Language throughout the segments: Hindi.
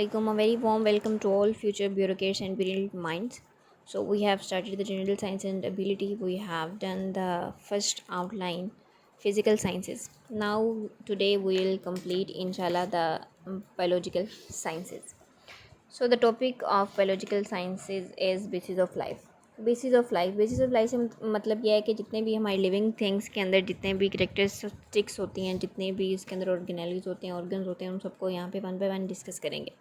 Alaikum, a very warm welcome to all future bureaucrats and brilliant minds. So we have started the general science and ability. We have done the first outline, physical sciences. Now today we will complete inshallah the biological sciences. So the topic of biological sciences is basis of life. Basis of life से मतलब यह है कि जितने भी हमारे लिविंग थिंग्स के अंदर जितने भी करेक्टरिस्टिक्स होती हैं, जितने भी इसके अंदर ऑर्गेनेलिज होते हैं, ऑर्गन्स होते हैं, उन सबको यहाँ पे वन बाय वन डिस्कस करेंगे.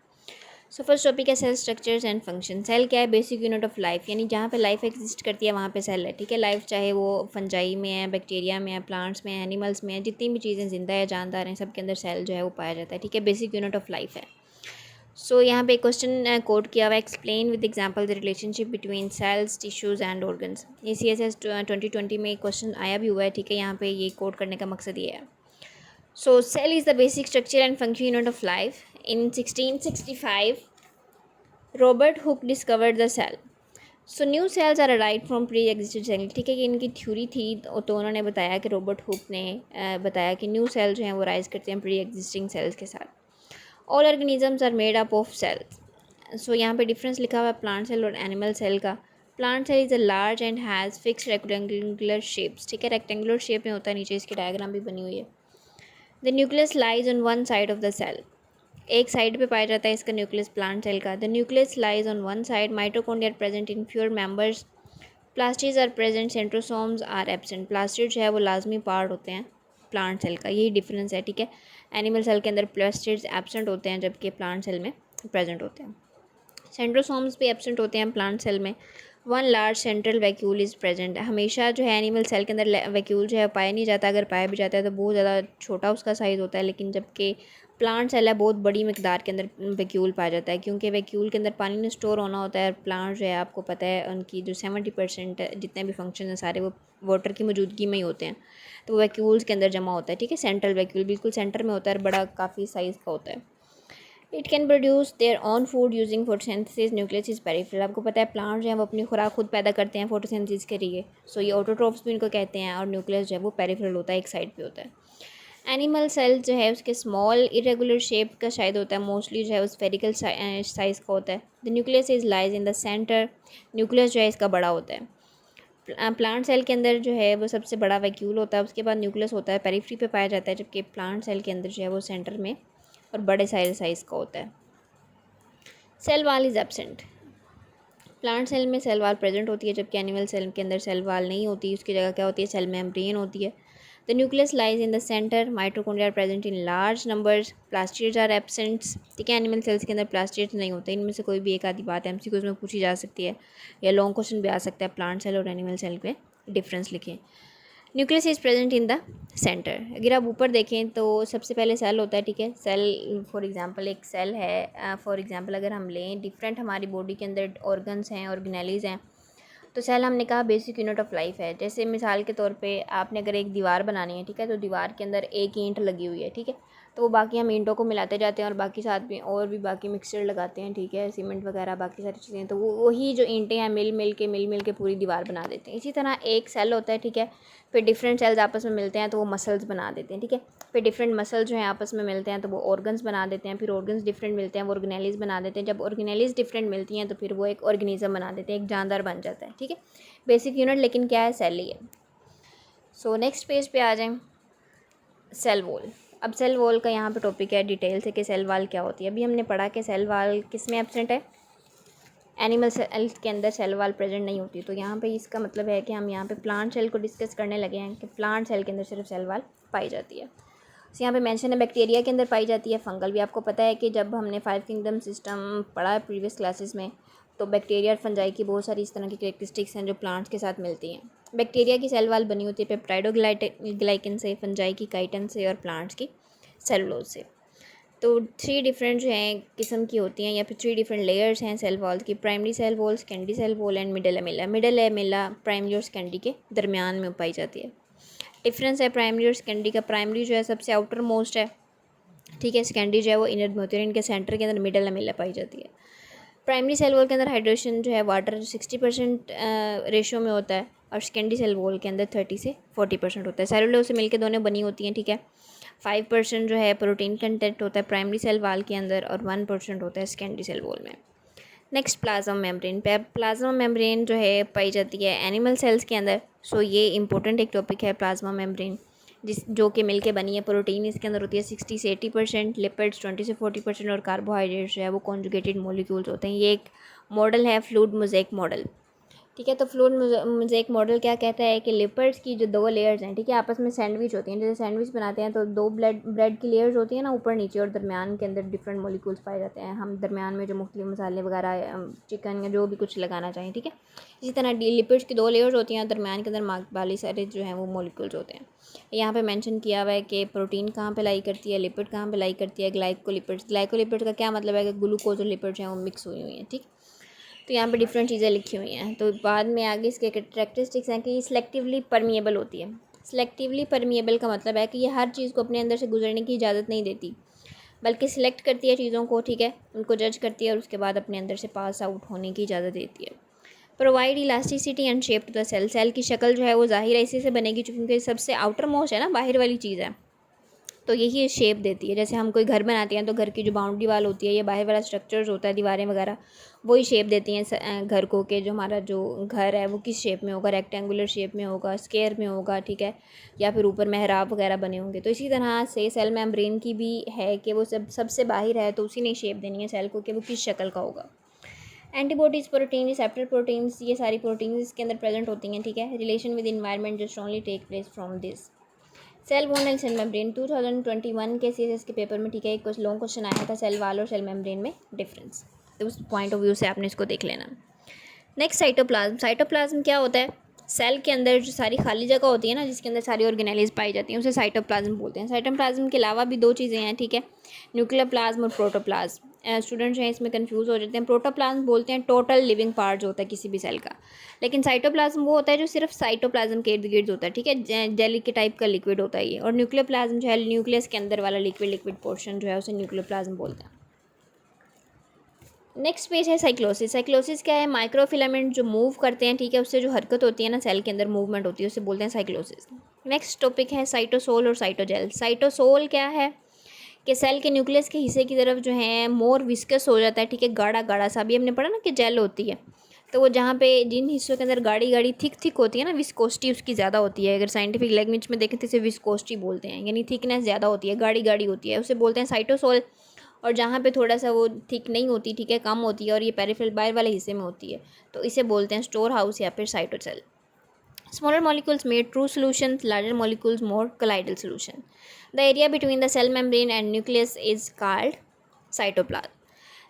सो फर्स्ट टॉपिक है cell structures and function. Cell क्या है? बेसिक यूनिट ऑफ लाइफ, यानी जहाँ पे लाइफ एग्जिस्ट करती है वहाँ पे सेल है. ठीक है, लाइफ चाहे वो फंजाई में है, बैक्टीरिया में है, प्लांट्स में है, एनिमल्स में है, जितनी भी चीज़ें जिंदा है, जानदार हैं, सबके अंदर सेल जो है वो पाया जाता है. ठीक है, बेसिक यूनिट ऑफ लाइफ है. सो यहाँ पे क्वेश्चन कोट किया हुआ है, explain with example the relationship between cells, tissues and organs. ये CSS 2020 में क्वेश्चन आया भी हुआ है. ठीक है, यहाँ पे ये कोट करने का मकसद ये है. So cell is the basic structure and function unit of life. In 1665 Robert Hooke discovered the cell. So new cells are arrive from pre existed cell. ठीक है, कि इनकी थ्योरी थी तो उन्होंने बताया कि रॉबर्ट हुक ने बताया कि न्यू सेल जो हैं वो राइज करते हैं प्री एग्जिस्टिंग सेल्स के साथ. All organisms are made up of cells. So यहाँ पे डिफरेंस लिखा हुआ है प्लांट सेल और एनिमल सेल का. Plant cell is a large and has fix rectangular shapes. ठीक है, रेक्टेंगुलर शेप में होता है, नीचे इसकी डायग्राम भी बनी हुई है. The nucleus lies on one side of the cell. एक साइड पे पाया जाता है इसका न्यूक्लियस प्लांट सेल का. The nucleus lies on one side. Mitochondria are present in fewer members. Plastids are present. Centrosomes are absent. Plastid जो है वो लाजमी पार्ट होते हैं प्लांट सेल का, यही डिफरेंस है. ठीक है, एनिमल सेल के अंदर प्लास्टिड्स एब्सेंट होते हैं जबकि प्लांट सेल में प्रेजेंट होते हैं. सेंट्रोसोम्स भी एब्सेंट होते हैं प्लांट सेल में. One large central vacuole is present. हमेशा जो है एनिमल सेल के अंदर वैक्यूल जो है पाया नहीं जाता. अगर पाया भी जाता है तो बहुत ज़्यादा छोटा उसका साइज़ होता है. लेकिन जबकि प्लांट सेल है बहुत बड़ी मकदार के अंदर वैक्यूल पाया जाता है, क्योंकि वैक्यूल के अंदर पानी में स्टोर होना होता है. प्लांट जो है आपको पता है उनकी जो 70% जितने भी फंक्शन हैं सारे वो वाटर की मौजूदगी में ही होते हैं. तो वो वैक्यूल्स के अंदर जमा होता है. ठीक है, सेंट्रल वैक्यूल बिल्कुल सेंटर में होता है और बड़ा काफ़ी साइज़ का होता है. It can produce their on food using photosynthesis. Nucleus is peripheral. आपको पता है प्लांट जो है वो अपनी खुराक खुद पैदा करते हैं फोटोसिंथेसिस के लिए. सो ये ऑटोट्रोफ्स भी इनको कहते हैं. और न्यूक्लियस जो है वो पेरिफेरल होता है, एक साइड पे होता है. एनिमल सेल जो है उसके स्मॉल इरेगुलर शेप का शायद होता है, मोस्टली जो है वो स्फेरिकल साइज़ का होता है. The nucleus is lies in the centre. Nucleus जो है इसका बड़ा होता है. प्लांट सेल के अंदर जो है वो सबसे बड़ा वैक्यूल होता है, उसके बाद न्यूक्लियस होता है, पेरिफेरी पे पाया जाता है, जबकि प्लांट सेल के अंदर जो है वो सेंटर में और बड़े साइज़ का होता है. Cell wall is absent. Plant cell में सेल वाल प्रेजेंट होती है जबकि एनिमल सेल के अंदर सेल वाल नहीं होती. उसकी जगह क्या होती है? सेल मेम्ब्रेन होती है. The nucleus lies in the centre. Mitochondria are present in large numbers. Plastids are absents. ठीक है, एनिमल सेल्स के अंदर प्लास्टिड्स नहीं होते. इनमें से कोई भी एक आधी बात MCQs में पूछी जा सकती है या लॉन्ग क्वेश्चन भी आ सकता है. प्लांट सेल और एनिमल सेल पे डिफरेंस लिखें. Nucleus is present in the centre. अगर आप ऊपर देखें तो सबसे पहले सेल होता है. ठीक है, सेल फॉर एग्जांपल एक सेल है. फॉर एग्जांपल अगर हम लें डिफरेंट हमारी बॉडी के अंदर ऑर्गन्स हैं, ऑर्गेनेलीज हैं, तो सेल हमने कहा बेसिक यूनिट ऑफ लाइफ है. जैसे मिसाल के तौर पे आपने अगर एक दीवार बनानी है, ठीक है, तो दीवार के अंदर एक ईंट लगी हुई है. ठीक है, तो वो बाकी हम ईंटों को मिलाते जाते हैं और बाकी साथ में और भी बाकी मिक्सचर लगाते हैं. ठीक है, सीमेंट वगैरह बाकी सारी चीज़ें, तो वो वही जो ईंटें हैं मिल के पूरी दीवार बना देते हैं. इसी तरह एक सेल होता है. ठीक है, फिर डिफरेंट सेल्स आपस में मिलते हैं तो वो मसल्स बना देते हैं. ठीक है, फिर डिफरेंट मसल जो हैं आपस में मिलते हैं तो वो ऑर्गन्स बना देते हैं. फिर ऑर्गन्स डिफरेंट मिलते हैं वो ऑर्गेनेलीज बना देते हैं. जब ऑर्गेनेलीज डिफरेंट मिलती हैं तो फिर वो एक ऑर्गेनिज्म बना देते हैं, एक जानदार बन जाता है. ठीक है, बेसिक यूनिट लेकिन क्या है? सेल ही है. सो नेक्स्ट पेज पे आ जाएं. Cell wall. अब सेल वॉल का यहाँ पे टॉपिक है डिटेल से कि सेल वाल क्या होती है. अभी हमने पढ़ा कि सेल वाल किस में एब्सेंट है? एनिमल सेल के अंदर सेल वाल प्रेजेंट नहीं होती. तो यहाँ पे इसका मतलब है कि हम यहाँ पे प्लांट सेल को डिस्कस करने लगे हैं कि प्लांट सेल के अंदर सिर्फ सेल वाल पाई जाती है. तो यहाँ पे मेंशन है बैक्टीरिया के अंदर पाई जाती है. फंगल भी आपको पता है कि जब हमने 5 किंगडम सिस्टम पढ़ा है प्रीवियस क्लासेस में, तो बैक्टीरिया और फंजाई की बहुत सारी इस तरह की कैरेक्टरिस्टिक्स हैं जो प्लांट्स के साथ मिलती हैं. बैक्टीरिया की सेल वाल बनी होती है पेप्टाइडोग्लाइकन से, फंजाई की काइटन से और प्लांट्स की सेलुलोज से. तो 3 डिफरेंट जो हैं किस्म की होती हैं या फिर 3 डिफरेंट लेयर्स हैं सेल वॉल्स की. Primary cell wall, secondary cell wall and middle lamella. Middle lamella primary और सेकेंडरी के दरमियान में पाई जाती है. डिफरेंस है प्राइमरी और सेकेंडरी का. प्राइमरी जो है सबसे आउटर मोस्ट है. ठीक है, सेकेंडरी जो है वो इनर में होती है. इनके सेंटर के अंदर मिडल एमिला पाई जाती है. प्राइमरी सेल वॉल के अंदर हाइड्रेशन जो है वाटर 60% रेशियो में होता है और सेकेंडरी सेल वॉल के अंदर 30 से 40% होता है. सेलुलोज से मिलकर दोनों बनी होती हैं. ठीक है, 5% जो है प्रोटीन कंटेंट होता है प्राइमरी सेल वाल के अंदर और 1% होता है सेकेंडरी सेल वॉल में। Next plasma membrane. Plasma membrane जो है पाई जाती है एनिमल सेल्स के अंदर। सो ये इंपॉर्टेंट एक टॉपिक है प्लाज्मा मेम्ब्रेन, जो कि मिलके बनी है। प्रोटीन इसके अंदर होती है 60 से 80%, लिपिड्स 20 से 40% और कार्बोहाइड्रेट्स जो है वो कॉन्जुगेटेड मॉलिक्यूल्स होते हैं। ये एक मॉडल है फ्लूइड मोज़ेक मॉडल, ठीक है। तो फ्लूइड मोज़ेक मॉडल क्या कहता है कि लिपिड्स की जो 2 लेयर्स हैं, ठीक है, आपस में सैंडविच होती हैं। जैसे सैंडविच बनाते हैं तो 2 ब्रेड की लेयर्स होती हैं ना, ऊपर नीचे, और दरमियान के अंदर डिफरेंट मॉलिक्यूल्स पाए जाते हैं। हम दरमियान में जो मुख्तलिफ मसाले वगैरह, चिकन या जो भी कुछ लगाना चाहें, ठीक है। इसी तरह लिपिड्स की 2 लेयर्स होती हैं और दरमियान के अंदर बाली सारे जो हैं वो मॉलिक्यूल्स होते हैं। यहाँ पे मेंशन किया हुआ है कि प्रोटीन कहाँ पे लाई करती है, लिपिड कहाँ पे लाई करती है, ग्लाइकोलिपिड्स। ग्लाइकोलिपिड्स का क्या मतलब है कि ग्लूकोज और लिपिड्स हैं वो मिक्स हुई हुई हैं, ठीक। तो यहाँ पे डिफरेंट चीज़ें लिखी हुई हैं। तो बाद में आगे इसके कैरेक्टरिस्टिक्स हैं कि ये सिलेक्टिवली परमिएबल होती है। सिलेक्टिवली परमिएबल का मतलब है कि ये हर चीज़ को अपने अंदर से गुजरने की इजाज़त नहीं देती, बल्कि सिलेक्ट करती है चीज़ों को, ठीक है, उनको जज करती है और उसके बाद अपने अंदर से पास आउट होने की इजाज़त देती है। Provide elasticity and shape to the cell. Cell की शक्ल जो है वो ज़ाहिर है इसी से बनेगी, क्योंकि सबसे आउटर मोस्ट है ना, बाहर वाली चीज़ है, तो यही शेप देती है। जैसे हम कोई घर बनाते हैं तो घर की जो बाउंड्री वाल होती है, ये बाहर वाला स्ट्रक्चर्स होता है, दीवारें वगैरह, वही शेप देती हैं घर को, कि जो हमारा जो घर है वो किस शेप में होगा, रेक्टेंगुलर शेप में होगा, स्क्वायर में होगा, ठीक है, या फिर ऊपर मेहराब वगैरह बने होंगे। तो इसी तरह से सेल मेम्ब्रेन की भी है कि वो सबसे बाहर है, तो उसी ने शेप देनी है सेल को कि वो किस शक्ल का होगा। एंटीबॉडीज़, प्रोटीन, रिसेप्टर प्रोटीन्स, ये सारी प्रोटीन्स इसके अंदर प्रेजेंट होती हैं, ठीक है। रिलेशन विद इन्वायरमेंट जो strongly take place from this. Cell wall and cell membrane 2021 के सीएसएस के पेपर में, ठीक है, एक कुछ लॉन्ग क्वेश्चन आया था सेल वाल और सेल मेम्ब्रेन में डिफरेंस, तो उस पॉइंट ऑफ व्यू से आपने इसको देख लेना। Next cytoplasm. साइटोप्लाज्म क्या होता है? सेल के अंदर जो सारी खाली जगह होती है ना, जिसके अंदर सारी ऑर्गेनेलिज पाई जाती हैं, उसे साइटोप्लाज्म बोलते हैं। साइटोप्लाज्म के अलावा भी 2 चीज़ें हैं, ठीक है, न्यूक्लियर प्लाज्म और प्रोटोप्लाज्म। स्टूडेंट्स जो हैं इसमें कंफ्यूज हो जाते हैं। प्रोटोप्लाज्म बोलते हैं टोटल लिविंग पार्ट जो होता है किसी भी सेल का, लेकिन साइटोप्लाज्म वो होता है जो सिर्फ साइटोप्लाज्म के इर्द गिर्द होता है, ठीक है, जेली के टाइप का लिक्विड होता है ये। और न्यूक्लियर प्लाज्म जो है न्यूक्लियस के अंदर वाला लिक्विड पोर्शन जो है उसे न्यूक्लियर प्लाज्म बोलते हैं। नेक्स्ट पेज है साइक्लोसिस। साइक्लोसिस क्या है? माइक्रोफिलामेंट जो मूव करते हैं, ठीक है, उससे जो हरकत होती है ना, सेल के अंदर मूवमेंट होती है, उसे बोलते हैं साइक्लोसिस। नेक्स्ट टॉपिक है साइटोसोल और साइटोजेल। साइटोसोल क्या है कि सेल के न्यूक्लियस के हिस्से की तरफ जो है मोर विस्कस हो जाता है, ठीक है, गाढ़ा गाढ़ा सा। अभी हमने पढ़ा ना कि जेल होती है, तो वो जहाँ पे जिन हिस्सों के अंदर गाढ़ी गाढ़ी थिक होती है ना, विस्कोसिटी उसकी ज़्यादा होती है। अगर साइंटिफिक लैंग्वेज में देखें तो इसे विस्कोसिटी बोलते हैं, यानी थिकनेस ज़्यादा होती है, गाढ़ी गाढ़ी होती है, उसे बोलते हैं साइटोसोल। और जहाँ पे थोड़ा सा वो थिक नहीं होती, ठीक है, कम होती है, और ये पेरिफेरल बाहर वाले हिस्से में होती है, तो इसे बोलते हैं स्टोर हाउस या फिर साइटोसेल। Smaller molecules made true solutions, larger molecules more colloidal solution. The area between the cell membrane and nucleus is called cytoplasm.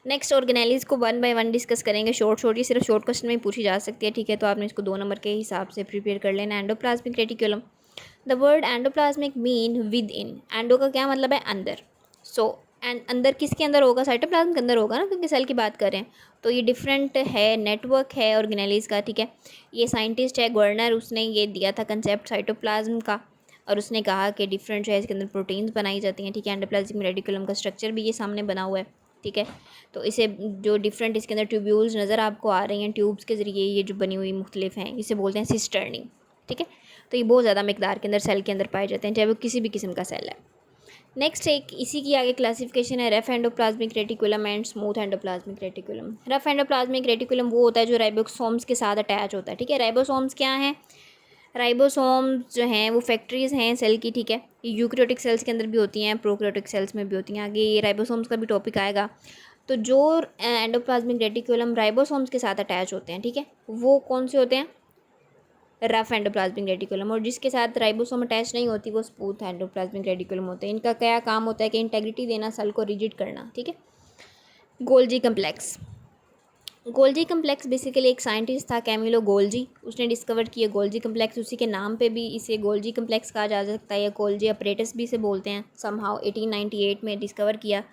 Next organelles को 1 बाय 1 डिस्कस करेंगे, शॉर्ट ये सिर्फ शॉर्ट क्वेश्चन में ही पूछी जा सकती है, ठीक है, तो आपने इसको 2 नंबर के हिसाब से प्रिपेयर कर लेना। Endoplasmic reticulum. The word endoplasmic mean with in. Endo का क्या मतलब है? अंदर। सो एंड अंदर किसके अंदर होगा? साइटोप्लाज्म के अंदर होगा ना, क्योंकि सेल की बात करें तो ये डिफरेंट है, नेटवर्क है ऑर्गेनेलिज का, ठीक है। ये साइंटिस्ट है गर्नर, उसने ये दिया था कंसेप्ट साइटोप्लाज्म का, और उसने कहा कि डिफरेंट जो है इसके अंदर प्रोटीन्स बनाई जाती हैं, ठीक है। एंडोप्लाज्मिक रेटिकुलम का स्ट्रक्चर भी ये सामने बना हुआ है, ठीक है। तो इसे जो डिफरेंट इसके अंदर ट्यूब्यूल्स नज़र आपको आ रही हैं, ट्यूब्स के ज़रिए ये जो बनी हुई मुख्तलिफ हैं, इसे बोलते हैं सिस्टर्निंग, ठीक है। तो ये बहुत ज़्यादा मिकदार के अंदर सेल के अंदर पाए जाते हैं, चाहे वो किसी भी किस्म का सेल है। नेक्स्ट एक इसी की आगे क्लासिफिकेशन है rough endoplasmic reticulum and smooth endoplasmic reticulum. Rough endoplasmic reticulum वो होता है जो राइबोसोम्स के साथ अटैच होता है, ठीक है। राइबोसोम्स क्या हैं? राइबोसोम्स जो हैं वो फैक्ट्रीज हैं सेल की, ठीक है। ये यूकैरियोटिक सेल्स के अंदर भी होती हैं, प्रोकैरियोटिक सेल्स में भी होती हैं। आगे ये राइबोसोम्स का भी टॉपिक आएगा। तो जो एंडोप्लाज्मिक रेटिकुलम राइबोसोम्स के साथ अटैच होते हैं, ठीक है, वो कौन से होते हैं? Rough endoplasmic reticulum. और जिसके साथ राइबोसोम अटैच नहीं होती वो स्मूथ एंडोप्लाज्मिक रेटिकुलम होते हैं। इनका क्या काम होता है कि इंटेग्रिटी देना, सेल को रिजिड करना, ठीक है। Golgi complex. Golgi complex basically एक साइंटिस्ट था कैमिलो गोल्जी, उसने डिस्कवर किया गोल्जी कम्प्लेक्स। उसी के नाम पे भी इसे गोल्जी कम्प्लेक्स कहा जा सकता है, या गोल्जी अपरेटस भी इसे बोलते हैं। समहाउ 1898 में डिस्कवर किया।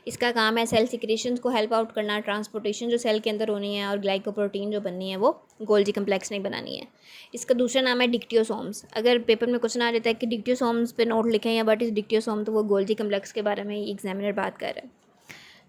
इसका काम है सेल सिक्रेशंस को हेल्प आउट करना, ट्रांसपोर्टेशन जो सेल के अंदर होनी है, और ग्लाइकोप्रोटीन जो बननी है वो गोल्जी कम्प्लेक्स नहीं बनानी है। इसका दूसरा नाम है डिक्टियोसोम्स। अगर पेपर में क्वेश्चन आ जाता है कि डिक्टियोसोम्स पे नोट लिखें या व्हाट इज़ डिक्टियोसोम, तो वो गोल्जी कम्प्लेक्स के बारे में एग्जामिनर बात कर रहा है।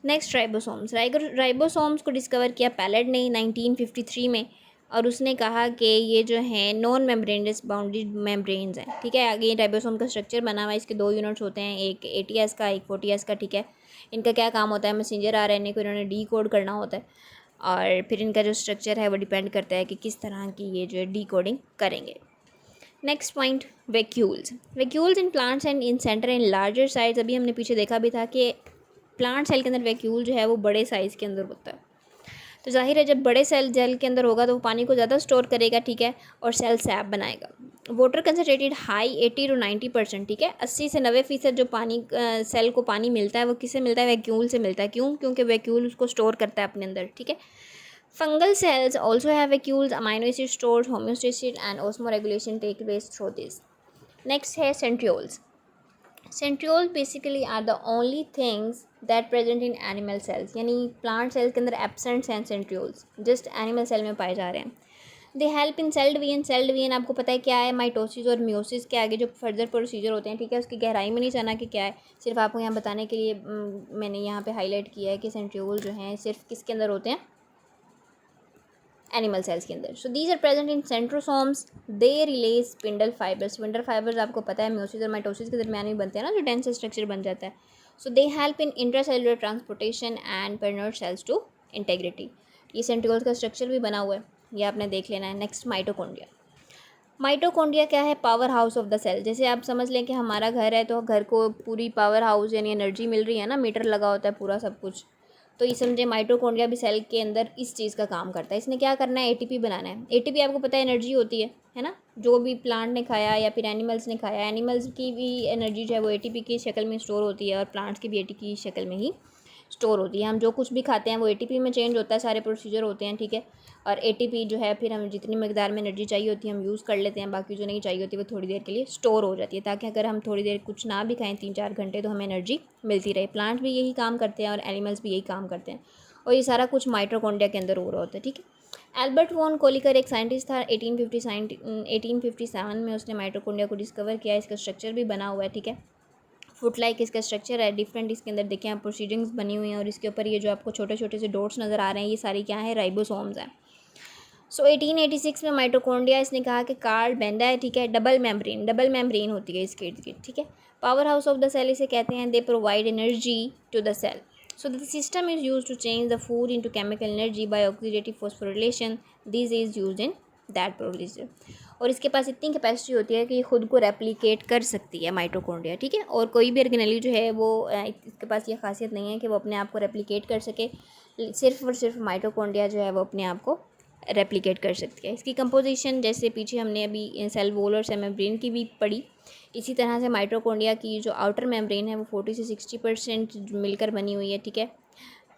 Next ribosomes. राइबोसोम्स को डिस्कवर किया पैलेट ने 1953 में। और उसने कहा कि ये जो है नॉन मेम्ब्रेनस बाउंडेड मेम्ब्रेन्स हैं, ठीक है। आगे ये राइबोसोम का स्ट्रक्चर बना हुआ है, इसके 2 यूनिट्स होते हैं, एक 80S का, एक 40S का, ठीक है। इनका क्या काम होता है, मैसेंजर आरएनए को इन्होंने डीकोड करना होता है, और फिर इनका जो स्ट्रक्चर है वो डिपेंड करता है कि किस तरह की ये जो है डीकोडिंग करेंगे। Next point, vacuoles. Vacuoles in plants and in centre in larger size. अभी हमने पीछे देखा भी था कि प्लांट सेल के अंदर वैक्यूल जो है वो बड़े साइज़ के अंदर होता है। तो जाहिर है जब बड़े सेल जेल के अंदर होगा तो वो पानी को ज़्यादा स्टोर करेगा, ठीक है, और सेल सैप बनाएगा। वाटर कंसनट्रेटेड हाई 80 to 90%, ठीक है। 80 से 90% जो पानी सेल को पानी मिलता है वो किससे मिलता है, वैक्यूल से मिलता है। क्यों? क्योंकि वैक्यूल उसको स्टोर करता है अपने अंदर, ठीक है। Fungal cells also have vacuoles, amino acid stores, homeostasis and osmoregulation take place through this. Next है centrioles. Centrioles basically are the only things that present in animal cells, यानी plant cells के अंदर absent हैं centrioles, just animal cell में पाए जा रहे हैं। They help in cell division. Cell division आपको पता है क्या है, माइटोसिस और म्योसिस के आगे जो फर्दर प्रोसीजर होते हैं, ठीक है। उसकी गहराई में नहीं जाना कि क्या है, सिर्फ आपको यहाँ बताने के लिए मैंने यहाँ पे हाईलाइट किया है कि सेंट्रियोल जो हैं सिर्फ किसके अंदर होते हैं, एनिमल सेल्स के अंदर। So these are present in centrosomes, they release spindle fibres. Spindle fibres आपको पता है म्योसिस और माइटोसिस के दरमियान में बनते हैं ना, जो डेंस स्ट्रक्चर बन जाता है। So they help in intracellular transportation and पेरनोड सेल्स टू इंटेग्रिटी। ये सेंट्रियोल्स का स्ट्रक्चर भी बना हुआ है, ये आपने देख लेना है। Next, mitochondria. माइटोकॉन्ड्रिया क्या है, power house of the cell. जैसे आप समझ लें कि हमारा घर है तो घर को पूरी पावर हाउस यानी एनर्जी मिल रही है ना, मीटर लगा होता है पूरा सब कुछ। तो ये समझे माइटोकॉन्ड्रिया भी सेल के अंदर इस चीज़ का काम करता है। इसने क्या करना है, एटीपी बनाना है। एटीपी आपको पता है एनर्जी होती है ना, जो भी प्लांट ने खाया या फिर एनिमल्स ने खाया, एनिमल्स की भी एनर्जी जो है वो एटीपी की शक्ल में स्टोर होती है और प्लांट्स की भी एटीपी की शक्ल में ही स्टोर होती है। हम जो कुछ भी खाते हैं वो एटीपी में चेंज होता है, सारे प्रोसीजर होते हैं, ठीक है। और एटीपी जो है फिर हमें जितनी मकदार में एनर्जी चाहिए होती है हम यूज़ कर लेते हैं, बाकी जो नहीं चाहिए होती वो थोड़ी देर के लिए स्टोर हो जाती है, ताकि अगर हम थोड़ी देर कुछ ना भी खाएं 3-4 घंटे तो हमें एनर्जी मिलती रहे। प्लांट भी यही काम करते हैं और एनिमल्स भी यही काम करते हैं, और ये सारा कुछ माइटोकॉन्ड्रिया के अंदर हो रहा होता है, ठीक है। एल्बर्ट वॉन कोलिकर एक साइंटिस्ट था, 1857 में उसने माइटोकॉन्ड्रिया को डिस्कवर किया। इसका स्ट्रक्चर भी बना हुआ है, ठीक है। फुट लाइक इसका स्ट्रक्चर है, डिफरेंट इसके अंदर देखें आप प्रोसीडिंग्स बनी हुई हैं, और इसके ऊपर ये जो आपको छोटे छोटे से डॉट्स नज़र आ रहे हैं ये सारी क्या है, राइबोसोम्स हैं। सो 1886 में माइटोकॉन्ड्रिया इसने कहा कि कार्ल बेंडा है, ठीक है। डबल मेम्ब्रेन होती है इसके इर्द गिर्द, ठीक है। Power house of the cell इसे कहते हैं। They provide energy to the cell. So the system is used to change the food into chemical energy by oxidative phosphorylation. This is used in that procedure. और इसके पास इतनी कैपेसिटी होती है कि ये खुद को रेप्लिकेट कर सकती है माइटोकॉन्ड्रिया, ठीक है। और कोई भी ऑर्गेनेली जो है वो इसके पास ये खासियत नहीं है कि वो अपने आप को रेप्लिकेट कर सके, सिर्फ और सिर्फ माइटोकॉन्ड्रिया जो है वो अपने आप को रेप्लिकेट कर सकती है। इसकी कंपोजिशन जैसे पीछे हमने अभी सेल वॉल और सेल मेम्ब्रेन की भी पढ़ी, इसी तरह से माइटोकॉन्ड्रिया की जो आउटर मेम्ब्रेन है वो 40 से 60% मिलकर बनी हुई है, ठीक है,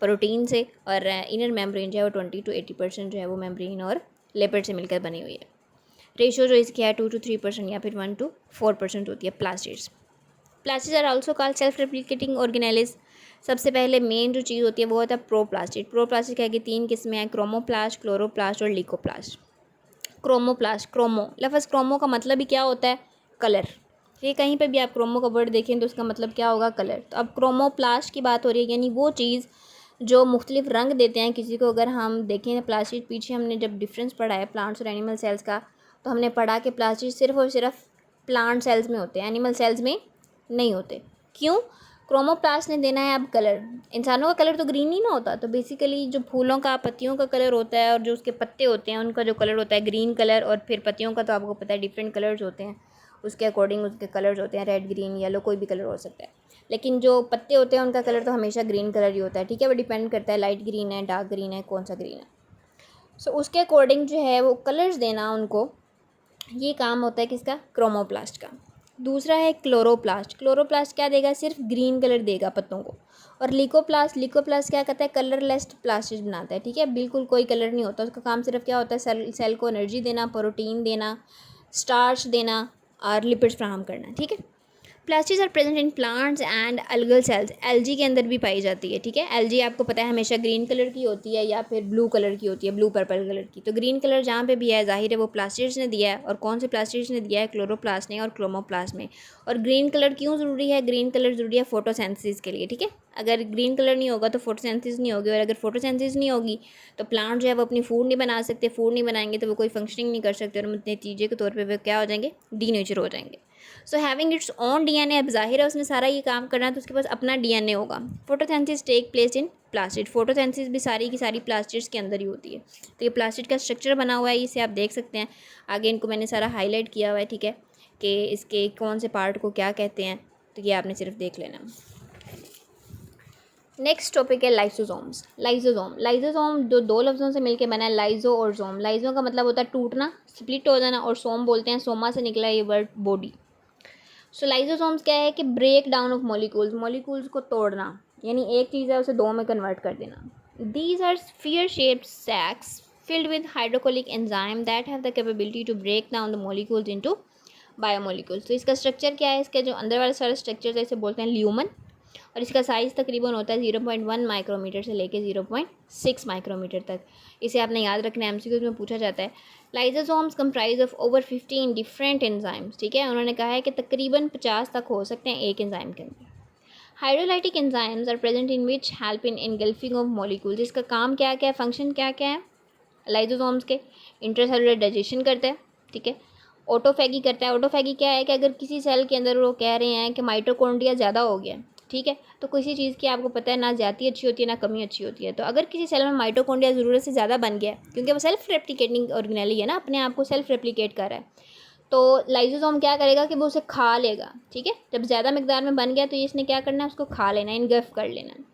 प्रोटीन से। और इनर मेम्ब्रेन जो है वो 20 to 80% जो है वो मेम्ब्रेन और लिपिड से मिलकर बनी हुई है। रेशियो जो इसकी है 2 to 3% या फिर 1 to 4% होती है। Plastids are also called self replicating organelles. सबसे पहले मेन जो चीज़ होती है वो होता है प्रोप्लास्टिड। प्रोप्लास्टिड क्या कि 3 किस्में हैं, क्रोमोप्लास्ट, क्लोरोप्लास्ट और लीकोप्लास्ट। क्रोमोप्लास्ट, क्रोमो लफ्ज़ क्रोमो का मतलब ही क्या होता है, कलर। ये कहीं पे भी आप क्रोमो का वर्ड देखें तो उसका मतलब क्या होगा, कलर। तो अब क्रोमोप्लास्ट की बात हो रही है, यानी वो चीज़ जो मुख्तलिफ रंग देते हैं किसी को। अगर हम देखें प्लास्टिड, पीछे हमने जब डिफरेंस पढ़ा है प्लांट्स और एनिमल सेल्स का, तो हमने पढ़ा कि प्लास्टिड सिर्फ और सिर्फ प्लांट सेल्स में होते हैं, एनिमल सेल्स में नहीं होते। क्यों? क्रोमोप्लास्ट ने देना है अब कलर। इंसानों का कलर तो ग्रीन ही ना होता, तो बेसिकली जो फूलों का पत्तियों का कलर होता है और जो उसके पत्ते होते हैं उनका जो कलर होता है ग्रीन कलर, और फिर पत्तियों का तो आपको पता है डिफरेंट कलर्स होते हैं, उसके अकॉर्डिंग उसके कलर्स होते हैं, रेड, ग्रीन, येलो, कोई भी कलर हो सकता है। लेकिन जो पत्ते होते हैं उनका कलर तो हमेशा ग्रीन कलर ही होता है, ठीक है। वो डिपेंड करता है लाइट ग्रीन है, डार्क ग्रीन है, कौन सा ग्रीन है। सो उसके अकॉर्डिंग जो है वो कलर्स देना उनको, ये काम होता है किसका, क्रोमोप्लास्ट का। दूसरा है क्लोरोप्लास्ट। क्लोरोप्लास्ट क्या देगा, सिर्फ ग्रीन कलर देगा पत्तों को। और लिकोप्लास्ट क्या करता है, कलरलेस प्लास्टिड बनाता है, ठीक है, बिल्कुल कोई कलर नहीं होता। उसका काम सिर्फ क्या होता है, सेल को एनर्जी देना, प्रोटीन देना, स्टार्च देना और लिपिड्स फ्राहम करना, ठीक है। Plastids are present in plants and algal cells, algae के अंदर भी पाई जाती है, ठीक है। एल्गी आपको पता है हमेशा ग्रीन कलर की होती है या फिर ब्लू कलर की होती है, ब्लू पर्पल कलर की। तो ग्रीन कलर जहाँ पे भी है जाहिर है वो प्लास्टिड्स ने दिया है, और कौन से प्लास्टिड्स ने दिया है, क्लोरोप्लास्ट ने और क्रोमोप्लास्ट में। और ग्रीन कलर क्यों ज़रूरी है, ग्रीन कलर ज़रूरी है फोटोसेंसिस के लिए, ठीक है। अगर ग्रीन कलर नहीं होगा तो फोटोसेंसिस नहीं होगी, और अगर फोटोसेंसिस नहीं होगी तो प्लांट जो है वो अपनी फूड नहीं बना सकते, फूड नहीं बनाएंगे तो वो कोई फंक्शनिंग नहीं कर सकते, और नतीजे के तौर पर वो क्या हो जाएंगे, डीनेचर हो जाएंगे। So having its own DNA, अब जाहिर है उसने सारा ये काम करना है तो उसके पास अपना डीएनए होगा। Photosynthesis take place in plastid, photosynthesis भी सारी की सारी प्लास्टिड्स के अंदर ही होती है। तो ये प्लास्टिड का स्ट्रक्चर बना हुआ है, इसे आप देख सकते हैं। आगे इनको मैंने सारा हाईलाइट किया हुआ है, ठीक है, कि इसके कौन से पार्ट को क्या कहते हैं, तो ये आपने सिर्फ देख लेना। नेक्स्ट टॉपिक है लाइसोसोम्स। लाइसोसोम जो दो लफ्ज़ों से मिलकर बना है, लाइजो और जोम। लाइजो का मतलब होता है टूटना, स्प्लिट हो जाना, और सोम बोलते हैं, सोमा से निकला ये वर्ड बॉडी। सो लाइसोसोम्स क्या है कि break down of molecules, molecules को तोड़ना, यानी एक चीज़ है उसे दो में कन्वर्ट कर देना। These are sphere shaped sacs filled with hydrocolloic enzyme that have the capability to break down the molecules into biomolecules। तो इसका स्ट्रक्चर क्या है, इसका जो अंदर वाला सारा स्ट्रक्चर है इसे बोलते हैं ल्यूमन, और इसका साइज़ तकरीबन होता है 0.1 माइक्रोमीटर से लेके 0.6 माइक्रोमीटर तक। इसे आपने याद रखना है, एमसीक्यूज में पूछा जाता है। Lysosomes comprise of over 15 different enzymes, ठीक है, उन्होंने कहा है कि तकरीबन 50 तक हो सकते हैं एक एंजाइम के अंदर। Hydrolytic enzymes are present in which help in engulfing of molecules. इसका काम क्या क्या है, फंक्शन क्या क्या है लाइसोसोम्स के, इंटरसेलुलर डाइजेशन करता है, ठीक है, ऑटोफैगी करता है। ऑटोफैगी क्या है कि अगर किसी सेल के अंदर वो कह रहे हैं कि माइटोकॉन्ड्रिया ज़्यादा हो गया, ठीक है, तो किसी चीज़ की आपको पता है ना ज़्यादा अच्छी होती है ना कमी अच्छी होती है। तो अगर किसी सेल में माइटोकॉन्ड्रिया ज़रूरत से ज़्यादा बन गया, क्योंकि वो सेल्फ रेप्लिकेटिंग ऑर्गेनेली है ना, अपने आप को सेल्फ रेप्लिकेट कर रहा है, तो लाइसोसोम क्या करेगा कि वो उसे खा लेगा, ठीक है। जब ज़्यादा मिकदार में बन गया तो इसने क्या करना है, उसको खा लेना, इनगल्फ कर लेना।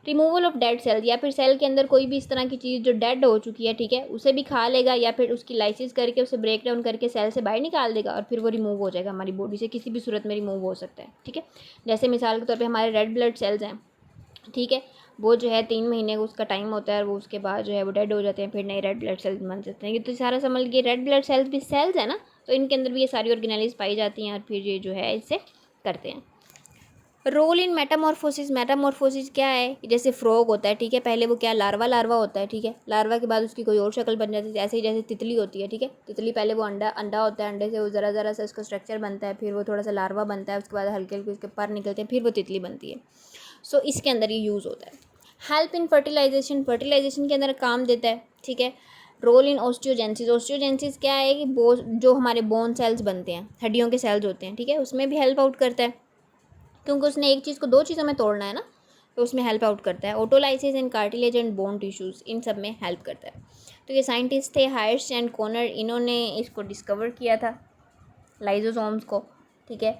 रिमूवल ऑफ डेड सेल, या फिर सेल के अंदर कोई भी इस तरह की चीज़ जो डेड हो चुकी है, ठीक है, उसे भी खा लेगा, या फिर उसकी लाइसिस करके उसे ब्रेक डाउन करके सेल से बाहर निकाल देगा, और फिर वो रिमूव हो जाएगा हमारी बॉडी से, किसी भी सूरत में रिमूव हो सकता है, ठीक है। जैसे मिसाल के तौर पर हमारे रेड ब्लड सेल्स हैं, ठीक है, वो जो है 3 महीने का उसका टाइम होता है, और वो उसके बाद जो है वो डेड हो जाते हैं, फिर नए रेड ब्लड सेल्स बन जाते हैं। ये तो सारा समझ लीजिए रेड ब्लड सेल्स भी सेल्स है ना, तो इनके अंदर भी ये सारी ऑर्गेनेलीज पाई जाती हैं, और फिर ये जो है इससे करते हैं। रोल इन मेटामॉर्फोसिस, मेटामॉर्फोसिस क्या है, जैसे फ्रॉग होता है, ठीक है, पहले वो क्या लार्वा होता है, ठीक है, लार्वा के बाद उसकी कोई और शक्ल बन जाती है, ऐसे ही जैसे तितली होती है, ठीक है, तितली पहले वो अंडा होता है, अंडे से वो ज़रा सा उसका स्ट्रक्चर बनता है, फिर वो थोड़ा सा लार्वा बनता है, उसके बाद हल्के हल्के उसके पर निकलते हैं, फिर वो तितली बनती है। सो इसके अंदर ये यूज़ होता है। हेल्प इन फर्टिलाइजेशन, फर्टिलाइजेशन के अंदर काम देता है, ठीक है। रोल इन ऑस्टियोजेनेसिस, ऑस्टियोजेनेसिस क्या है कि जो हमारे बोन सेल्स बनते हैं, हड्डियों के सेल्स होते हैं, ठीक है, उसमें भी हेल्प आउट करता है, क्योंकि उसने एक चीज़ को दो चीज़ों में तोड़ना है ना, तो उसमें हेल्प आउट करता है। Autolysis in cartilage and bone tissues, इन सब में हेल्प करता है। तो ये साइंटिस्ट थे हायर्स्ट एंड कॉर्नर, इन्होंने इसको डिस्कवर किया था लाइसोसोम्स को, ठीक है,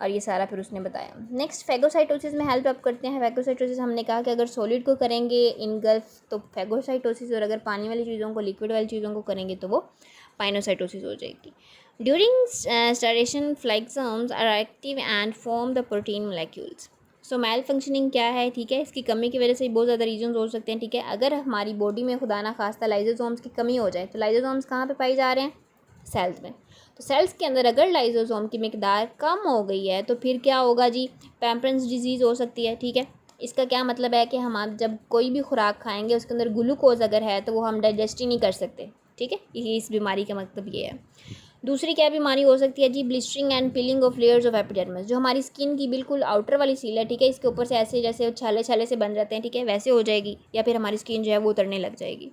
और ये सारा फिर उसने बताया। नेक्स्ट फैगोसाइटोसिस में हेल्प अप करते हैं। फैगोसाइटोसिस हमने कहा कि अगर सॉलिड को करेंगे इनगल्फ तो फैगोसाइटोसिस, और अगर पानी वाली चीज़ों को, लिक्विड वाली चीज़ों को करेंगे तो वो पाइनोसाइटोसिस हो जाएगी। ड्यूरिंग स्टार्वेशन फ्लाइक्सम्स are active and form the protein molecules. So मेल फंक्शनिंग क्या है, ठीक है, इसकी कमी की वजह से बहुत ज़्यादा रीजन हो सकते हैं, ठीक है। अगर हमारी बॉडी में खुदा ना खास्ता लाइसोसोम्स की कमी हो जाए, तो लाइसोसोम्स कहाँ पे पाए जा रहे हैं, सेल्स में। तो सेल्स के अंदर अगर लाइसोसोम की मिकदार कम हो गई है तो फिर क्या होगा जी, पैम्परन्स डिजीज़ हो सकती है, ठीक है। इसका क्या मतलब है कि हम जब कोई भी खुराक खाएंगे उसके अंदर ग्लूकोज अगर है तो वो हम डाइजेस्ट ही नहीं कर सकते, ठीक है, ये इस बीमारी का मतलब ये है। दूसरी क्या बीमारी हो सकती है जी, blistering and peeling of layers of epidermis, जो हमारी स्किन की बिल्कुल आउटर वाली सील है, ठीक है, इसके ऊपर से ऐसे जैसे छाले छाले से बन जाते हैं, ठीक है, वैसे हो जाएगी, या फिर हमारी स्किन जो है वो उतरने लग जाएगी।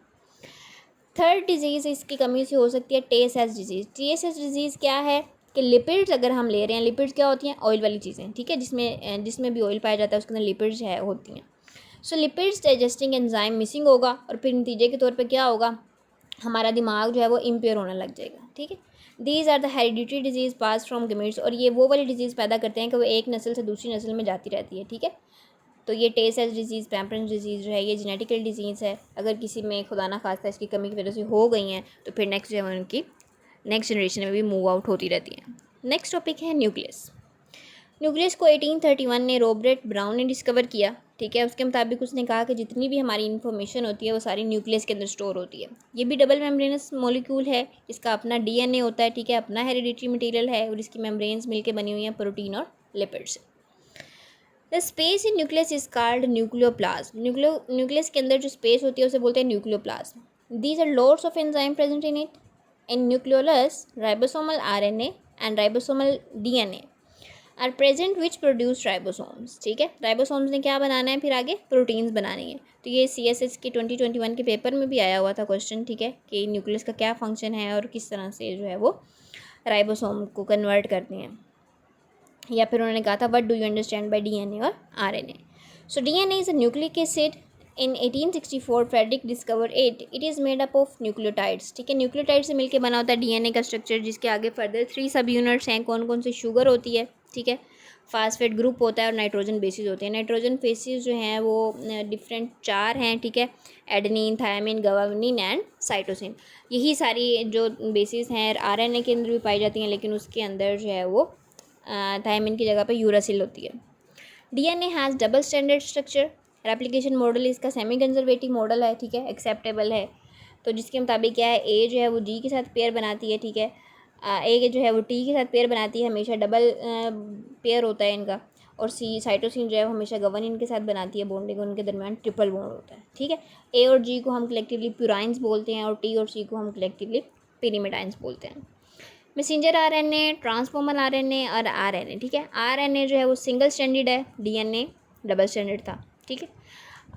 थर्ड डिजीज़ इसकी कमी से हो सकती है टीएसएच डिजीज़। टीएसएच डिजीज़ क्या है कि लिपिड्स अगर हम ले रहे हैं, लिपिड्स क्या होती हैं, ऑयल वाली चीज़ें, ठीक है, जिसमें भी ऑयल पाया जाता है उसके अंदर लिपिड्स है होती हैं। सो लिपिड्स डाइजेस्टिंग एंजाइम मिसिंग होगा, और फिर नतीजे के तौर पे क्या होगा, हमारा दिमाग जो है वो इम्पेयर होने लग जाएगा, ठीक है। These are the hereditary disease pass from gametes, और ये वो वाली डिजीज़ पैदा करते हैं कि वो एक नस्ल से दूसरी नस्ल में जाती रहती है, ठीक है। तो ये टेसेस डिजीज़, पैम्परन्स डिजीज़ जो है ये जेनेटिकल डिजीज़ है। अगर किसी में खुदा ना खास्ता इसकी कमी की वजह से हो गई हैं तो फिर नेक्स्ट जो है उनकी नेक्स्ट जनरेशन में भी मूव आउट होती रहती हैं। नेक्स्ट टॉपिक है न्यूक्लियस। न्यूक्लियस को 1831 ने रॉबर्ट ब्राउन ने डिस्कवर किया, ठीक है। उसके मुताबिक उसने कहा कि जितनी भी हमारी इन्फॉर्मेशन होती है वो सारी न्यूक्लियस के अंदर स्टोर होती है। ये भी डबल मेम्ब्रेनस मॉलिक्यूल है, इसका अपना डीएनए होता है, ठीक है, अपना हेरिडिटरी मटेरियल है, और इसकी मेम्ब्रेन्स मिलकर बनी हुई हैं प्रोटीन और lipids. The space in nucleus is called nucleoplasm. Nucleus के अंदर जो स्पेस होती है उसे बोलते हैं nucleoplasm. These are loads of enzyme present in it. In nucleolus ribosomal RNA and ribosomal DNA are present which produce ribosomes. ठीक है, राइबोसोम्स ने क्या बनाना है, फिर आगे प्रोटीन्स बनानी है। तो ये CSS के 2021 के पेपर में भी आया हुआ था क्वेश्चन। ठीक है, कि न्यूक्लियस का क्या फंक्शन है और किस तरह से जो है वो राइबोसोम को कन्वर्ट करते हैं। या फिर उन्होंने कहा था what do you understand by DNA और RNA. So DNA is a nucleic acid. In 1864 Friedrich discover it is made up of nucleotides. ठीक है, न्यूक्लियोटाइड से मिलकर बना होता है डीएनए का स्ट्रक्चर, जिसके आगे फर्दर 3 सब यूनिट्स हैं। कौन कौन सी? शुगर होती है, ठीक है, फास्फेट ग्रुप होता है और नाइट्रोजन बेसिस होते हैं। नाइट्रोजन बेसिस जो हैं वो डिफरेंट 4 हैं। ठीक है, एडेनिन, थायमिन, गवानिन एंड साइटोसिन। यही सारी जो बेसिस हैं आरएनए के अंदर भी पाई जाती हैं, लेकिन उसके अंदर जो है वो थायमिन की जगह पे यूरासिल होती है। DNA has double standard structure. Replication model इसका सेमी कंजर्वेटिव मॉडल है, ठीक है, एक्सेप्टेबल है। तो जिसके मुताबिक क्या है, ए जो है वो जी के साथ पेयर बनाती है, ठीक है, ए जो है वो टी के साथ पेयर बनाती है, हमेशा डबल पेयर होता है इनका। और सी साइटोसिन जो है वो हमेशा गवानिन के साथ बनाती है बॉन्डिंग, उनके दरमियान ट्रिपल बॉन्ड होता है। ठीक है, ए और जी को हम कलेक्टिवली प्यूराइंस बोलते हैं और टी और सी को हम कलेक्टिवली पिरिमिडाइंस बोलते हैं। मैसेंजर आरएनए, ट्रांसफॉर्मर आरएनए और आरएनए। ठीक है, आरएनए जो है वो सिंगल स्टैंडर्ड है, डीएनए डबल स्टैंडर्ड था। ठीक है,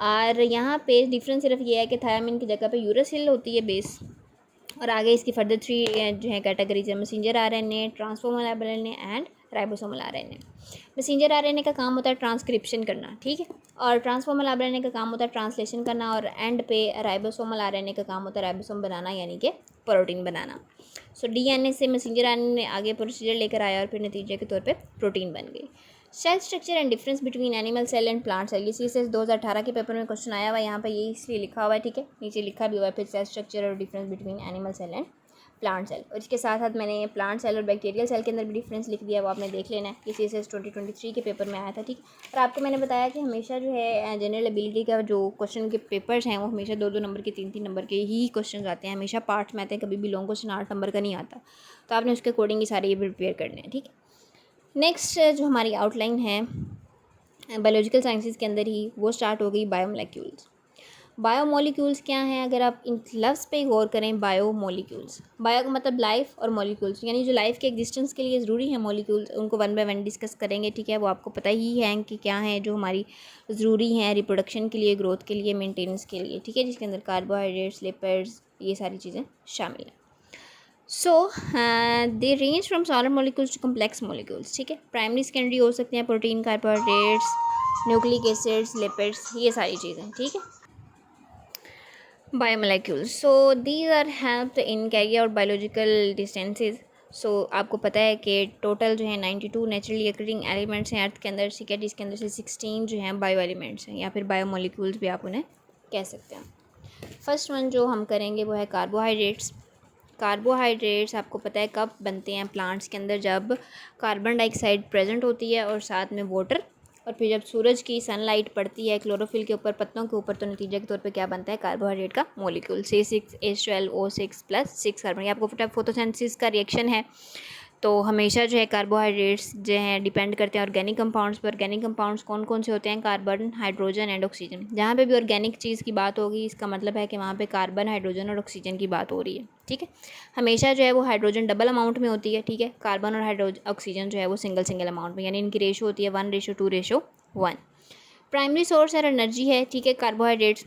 और यहाँ पे डिफरेंस सिर्फ ये है कि थायमिन की जगह पे यूरासिल होती है बेस, और आगे इसकी फर्दर 3 जो है कैटेगरीज है, messenger RNA, transformer RNA and ribosomal RNA. Messenger RNA का काम होता है ट्रांसक्रिप्शन करना, ठीक है, और ट्रांसफॉर्मर आरएनए का काम होता है ट्रांसलेशन करना, और एंड पे राइबोसोमल आरएनए का काम होता है राइबोसोम बनाना, यानी कि प्रोटीन बनाना। सो डीएनए से मैसेंजर आरएनए आगे प्रोसीजर लेकर आया और फिर नतीजे के तौर पे प्रोटीन बन गई। Cell structure and difference between animal cell and plant cell, ये CSS 2018 के पेपर में क्वेश्चन आया हुआ है। यहाँ पे ये इसलिए लिखा हुआ है, ठीक है, नीचे लिखा भी हुआ है फिर सेल स्ट्रक्चर और difference between animal cell and plant cell. और इसके साथ साथ मैंने प्लांट सेल और बैक्टीरियल सेल के अंदर भी डिफरेंस लिख दिया है, वो आपने देख लेना है। ये CSS 2023 के पेपर में आया था, ठीक। और आपको मैंने बताया कि हमेशा जो है जनरल एबिलिटी का जो क्वेश्चन के पेपर्स हैं वो हमेशा 2-2 नंबर के, 3-3 नंबर के ही क्वेश्चन आते हैं, हमेशा पार्ट्स में आते हैं, कभी भी लॉन्ग क्वेश्चन 8 नंबर का नहीं आता। तो आपने उसके अकॉर्डिंग ही सारे ये प्रिपेयर करने हैं, ठीक है। नेक्स्ट जो हमारी आउटलाइन है बायोलॉजिकल साइंसेस के अंदर ही, वो स्टार्ट हो गई बायोमोलिक्यूल्स। बायोमोलिक्यूल्स क्या हैं, अगर आप इन लफ्ज़ पे गौर करें, बायोमोलिक्यूल्स, बायो का मतलब लाइफ और मोलिक्यूल्स यानी जो लाइफ के एग्जिस्टेंस के लिए ज़रूरी है मोलिक्यूल्स, उनको 1 बाय 1 डिस्कस करेंगे, ठीक है। वो आपको पता ही है कि क्या है जो हमारी ज़रूरी हैं रिप्रोडक्शन के लिए, ग्रोथ के लिए, मेंटेनेंस के लिए, ठीक है, जिसके अंदर कार्बोहाइड्रेट्स, लिपिड्स, ये सारी चीज़ें शामिल हैं। So they range from solid molecules to complex molecules, ठीक है। प्राइमरी सेकेंडरी हो सकते हैं protein, carbohydrates, nucleic acids, lipids, ये सारी चीज़ें, ठीक है। Biomolecules, so these are help in carry out biological distances. सो आपको पता है कि टोटल जो है 92 नेचुरली अकरिंग एलिमेंट्स हैं अर्थ के अंदर, ठीक है, जिसके अंदर से 16 जो हैं बायो एलिमेंट्स हैं या फिर बायोमोलिक्यूल्स भी आप उन्हें कह सकते हैं। फर्स्ट वन जो हम करेंगे वो है कार्बोहाइड्रेट्स। कार्बोहाइड्रेट्स आपको पता है कब बनते हैं प्लांट्स के अंदर, जब कार्बन डाइऑक्साइड प्रेजेंट होती है और साथ में वाटर, और फिर जब सूरज की सनलाइट पड़ती है क्लोरोफिल के ऊपर, पत्तों के ऊपर, तो नतीजे के तौर पे क्या बनता है, कार्बोहाइड्रेट का मॉलिक्यूल C6H12O6 + 6 कार्बन। ये आपको फोटोसिंथेसिस का रिएक्शन है। तो हमेशा जो है कार्बोहाइड्रेट्स जो हैं डिपेंड करते हैं ऑर्गेनिक कंपाउंड्स पर। ऑर्गेनिक कंपाउंड्स कौन कौन से होते हैं, कार्बन, हाइड्रोजन एंड ऑक्सीजन। जहाँ पे भी ऑर्गेनिक चीज़ की बात होगी इसका मतलब है कि वहाँ पे कार्बन, हाइड्रोजन और ऑक्सीजन की बात हो रही है, ठीक है। हमेशा जो है वो हाइड्रोजन डबल अमाउंट में होती है, ठीक है, कार्बन और हाइड्रोजन ऑक्सीजन जो है वो सिंगल अमाउंट में, यानी इनकी रेशो होती है 1:2:1। प्राइमरी सोर्स और एनर्जी है, ठीक है, कार्बोहाइड्रेट्स।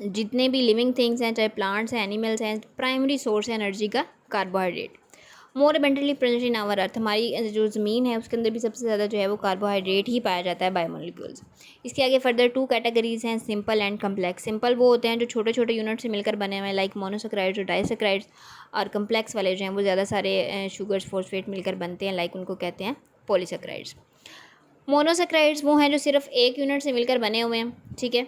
जितने भी लिविंग थिंग्स हैं, चाहे प्लांट्स हैं, एनिमल्स हैं, प्राइमरी सोर्स है एनर्जी का carbohydrate. More abundantly present in our earth, हमारी जो ज़मीन है उसके अंदर भी सबसे ज़्यादा जो है वो कार्बोहाइड्रेट ही पाया जाता है, बायोमोलिक्यूल्स। इसके आगे फर्दर 2 कैटेगरीज हैं, सिंपल एंड कम्प्लेक्स। सिंपल वो होते हैं जो छोटे छोटे यूनिट से मिलकर बने हुए हैं, लाइक मोनोसेक्राइड्स और डाइसेक्राइड्स। और कम्प्लेक्स वाले जो हैं वो ज़्यादा सारे शुगर्स, फॉस्फेट मिलकर बनते हैं, लाइक उनको कहते हैं पॉलीसेक्राइड्स। मोनोसेक्राइड्स वो हैं जो सिर्फ एक यूनिट से मिलकर बने हुए हैं, ठीक है।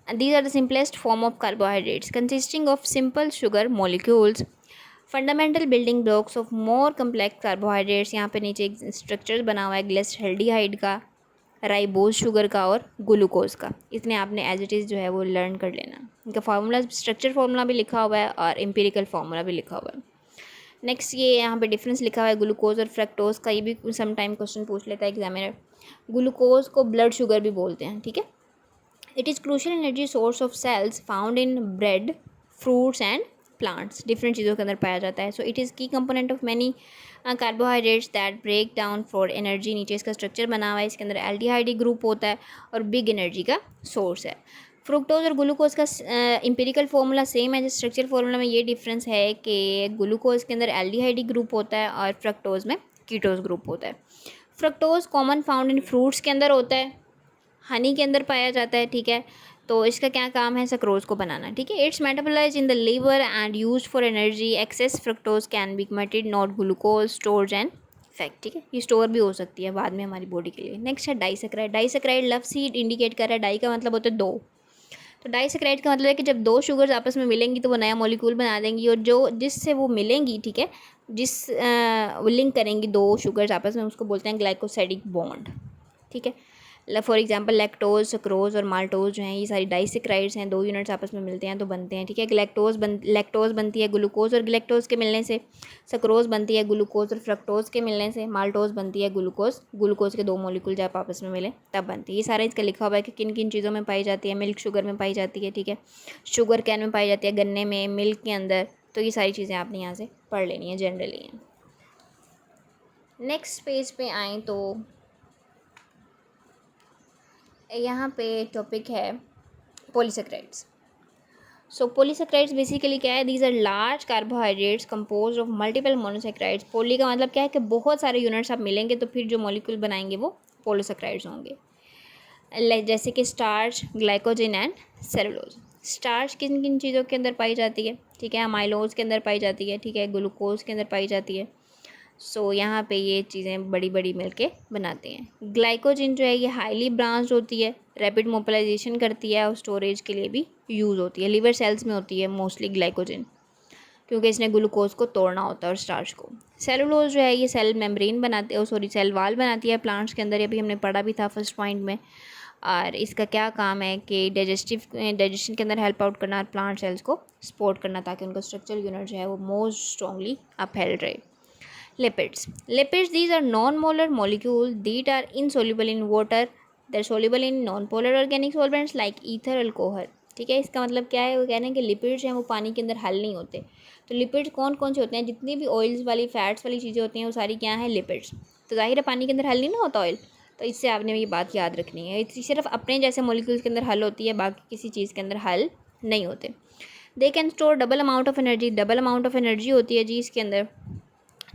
These are the simplest form of carbohydrates consisting of simple sugar molecules. Fundamental building blocks of more complex carbohydrates, यहाँ पे नीचे एक स्ट्रक्चर बना हुआ है ग्लिसरॉल्डिहाइड का, राइबोज शुगर का और ग्लूकोज का। इतने आपने एज इट इज़ जो है वो लर्न कर लेना। इनका फार्मूला, स्ट्रक्चर फार्मूला भी लिखा हुआ है और एम्पिरिकल फार्मूला भी लिखा हुआ है। नेक्स्ट ये यहाँ पे डिफरेंस लिखा हुआ है ग्लूकोज और फ्रक्टोज का, ये भी सम टाइम क्वेश्चन पूछ लेता है एग्जामिनर। ग्लूकोज को ब्लड शुगर भी बोलते हैं, ठीक है। It is crucial energy source of cells found in bread, fruits and plants, different चीज़ों के अंदर पाया जाता है। So it is key component of many carbohydrates that break down for energy. नीचे इसका स्ट्रक्चर बना हुआ है, इसके अंदर एल्डिहाइड ग्रुप होता है और बिग एनर्जी का सोर्स है। फ्रुक्टोज और ग्लूकोज का इंपेरिकल फार्मूला सेम है, स्ट्रक्चरल फार्मूला में ये डिफरेंस है कि ग्लूकोज के अंदर एल्डिहाइड ग्रुप होता है और फ्रक्टोज में कीटोज ग्रुप होता है। Fructose common found in fruits के अंदर होता है, हनी के अंदर पाया जाता है, ठीक है। तो इसका क्या काम है, सक्रोज को बनाना, ठीक है। It's metabolise in the liver and use for energy. Excess fructose can be committed not glucose stores and fat, ठीक है। ये स्टोर भी हो सकती है बाद में हमारी बॉडी के लिए। नेक्स्ट है डाइसेक्राइड। डाइसेक्राइड लफ्ज़ सीड इंडिकेट कर रहा है, डाई का मतलब होता है दो। तो डाइसेक्राइड का मतलब है कि जब दो शुगर्स आपस में मिलेंगी तो वो नया मॉलिक्यूल बना देंगी, और जो जिससे वो मिलेंगी, ठीक है, जिस लिंक करेंगी दो शुगर्स आपस में, उसको बोलते हैं ग्लाइकोसाइडिक बॉन्ड, ठीक है। फॉर एग्जांपल लैक्टोज, सक्रोज और माल्टोज जो हैं, ये सारी डाइसेक्राइड्स हैं, दो यूनिट्स आपस में मिलते हैं तो बनते हैं, ठीक है। लैक्टोज बनती है ग्लूकोज और ग्लैक्टोज के मिलने से, सक्रोज बनती है ग्लूकोज और फ्रक्टोज के मिलने से, माल्टोज बनती है ग्लूकोज के दो मॉलिक्यूल जब आपस में मिले तब बनती है। ये सारा इसका लिखा हुआ है कि किन किन चीज़ों में पाई जाती है। मिल्क शुगर में पाई जाती है, ठीक है, शुगर कैन में पाई जाती है, गन्ने में, मिल्क के अंदर। तो ये सारी चीज़ें आपने यहाँ से पढ़ लेनी है जनरली। नेक्स्ट पेज पे आएँ तो यहाँ पे टॉपिक है पॉलीसेक्राइड्स। सो पॉलीसेक्राइड्स बेसिकली क्या है, these are large carbohydrates compose of multiple monosaccharides. Poly का मतलब क्या है कि बहुत सारे यूनिट्स आप मिलेंगे तो फिर जो मॉलिक्यूल बनाएंगे वो पॉलीसेक्राइड्स होंगे। जैसे कि starch, glycogen and cellulose. Starch किन किन चीज़ों के अंदर पाई जाती है, ठीक है, अमाइलोज के अंदर पाई जाती है, ठीक है, ग्लूकोज के अंदर पाई जाती है। सो यहाँ पे ये चीज़ें बड़ी बड़ी मिलके बनाते हैं। ग्लाइकोजन जो है ये हाईली ब्रांच्ड होती है, रैपिड मोबिलाइजेशन करती है और स्टोरेज के लिए भी यूज़ होती है। लिवर सेल्स में होती है मोस्टली ग्लाइकोजन, क्योंकि इसने ग्लूकोज को तोड़ना होता है और स्टार्च को। सेलुलोज जो है ये सेल मेम्ब्रेन बनाती है, सेल वाल बनाती है प्लांट्स के अंदर। ये भी हमने पढ़ा भी था फर्स्ट पॉइंट में। और इसका क्या काम है कि डाइजेशन के अंदर हेल्प आउट करना और प्लांट सेल्स को सपोर्ट करना, ताकि उनका स्ट्रक्चरल यूनिट जो है वो मोस्ट स्ट्रॉन्गली अपहेल्ड रहे। Lipids, these are non-molar molecules that are insoluble in water. They're soluble in non-polar organic solvents like ether, alcohol, ठीक है। इसका मतलब क्या है, वो कह रहे हैं कि लिपिड्स हैं वो पानी के अंदर हल नहीं होते। तो लिपिड्स कौन कौन से होते हैं, जितनी भी ऑयल्स वाली फैट्स वाली चीज़ें होती हैं वो सारी क्या हैं, लिपिड्स। तो जाहिर है पानी के अंदर हल नहीं ना होता ऑयल, तो इससे आपने ये बात याद रखनी है। सिर्फ अपने जैसे मॉलिक्यूल्स के अंदर हल होती है, बाकी किसी चीज़ के अंदर हल नहीं होते। They can store double amount of energy. Double amount of energy होती है जी इसके अंदर,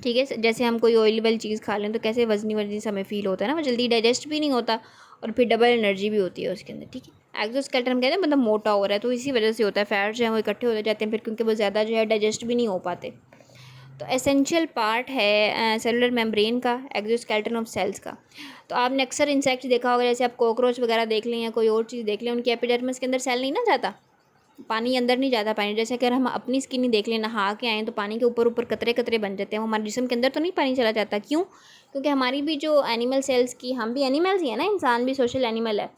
ठीक है। जैसे हम कोई ऑयल वाली चीज़ खा लें तो कैसे वजनी वजनी से हमें फील होता है ना, वो जल्दी डाइजेस्ट भी नहीं होता और फिर डबल एनर्जी भी होती है उसके अंदर, ठीक है। एक्सोस्केलेटन हम कहते हैं मतलब मोटा हो रहा है, तो इसी वजह से होता है, फैट्स जो है वो इकट्ठे हो जाते हैं फिर, क्योंकि वो ज़्यादा जो है डाइजेस्ट भी नहीं हो पाते। तो एसेंशियल पार्ट है सेलुलर मेम्ब्रेन का, एक्सोस्केलेटन ऑफ सेल्स का। तो आपने अक्सर इंसेक्ट देखा होगा, जैसे आप कॉकरोच वगैरह देख लें या कोई और चीज़ देख लें, उनकी एपिडर्मिस के अंदर सेल नहीं ना जाता, पानी अंदर नहीं जाता पानी। जैसे अगर हम अपनी स्किन ही देख लें, नहा के आएँ तो पानी के ऊपर ऊपर कतरे कतरे बन जाते हैं, वो हमारे जिस्म के अंदर तो नहीं पानी चला जाता। क्यों? क्योंकि हमारी भी जो एनिमल सेल्स की, हम भी एनिमल्स ही है ना, इंसान भी सोशल एनिमल है।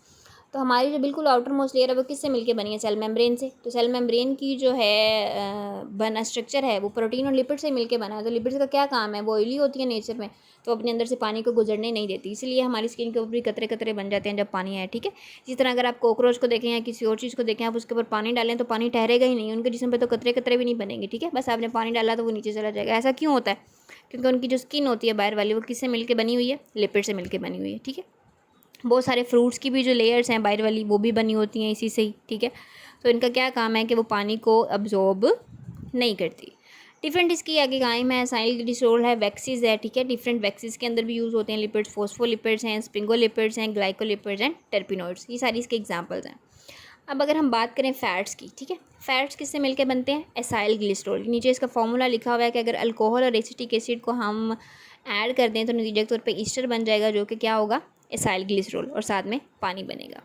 तो हमारी जो बिल्कुल आउटर मोस्ट लेयर है वो किससे मिलके बनी है, सेल मेम्ब्रेन से। तो सेल मेम्ब्रेन की जो है बना स्ट्रक्चर है वो प्रोटीन और लिपिड से मिलके बना है। तो लिपिड्स का क्या काम है, वो ऑयली होती है नेचर में, तो अपने अंदर से पानी को गुजरने नहीं देती, इसलिए हमारी स्किन के ऊपर भी कतरे कतरे बन जाते हैं जब पानी आए, ठीक है। इसी तरह अगर आप कॉकरोच को देखें या किसी और चीज़ को देखें, आप उसके ऊपर पानी डालें तो पानी ठहरेगा ही नहीं, उनके जिस्म पे तो कतरे कतरे भी नहीं बनेंगे, ठीक है। बस आपने पानी डाला तो वो नीचे चला जाएगा। ऐसा क्यों होता है? क्योंकि उनकी जो स्किन होती है बाहर वाली, वो किससे मिलकर बनी हुई है, लिपिड से मिलकर बनी हुई है, ठीक है। बहुत सारे फ्रूट्स की भी जो लेयर्स हैं बाहर वाली, वो भी बनी होती हैं इसी से ही, ठीक है। तो इनका क्या काम है कि वो पानी को अब्जॉर्ब नहीं करती। डिफरेंट इसकी आगे कायम है, साइल ग्लिसरॉल है, वैक्सीज है, ठीक है। डिफरेंट वैक्सीज के अंदर भी यूज़ होते हैं लिपिड्स, फोस्फोलिपिड्स हैं, स्पिंगोलिपिड्स हैं, ग्लाइकोलिपिड्स एंड टर्पिनोइड्स, ये सारी इसके एग्जांपल्स हैं। अब अगर हम बात करें फ़ैट्स की, ठीक है, फ़ैट्स किससे मिलकर बनते हैं, एसाइल ग्लिसरॉल। नीचे इसका फॉर्मूला लिखा हुआ है कि अगर अल्कोहल और एसिटिक एसिड को हम ऐड कर दें तो नतीजे के तौर पे ईस्टर बन जाएगा, जो कि क्या होगा, एसाइल ग्लिसरॉल, और साथ में पानी बनेगा।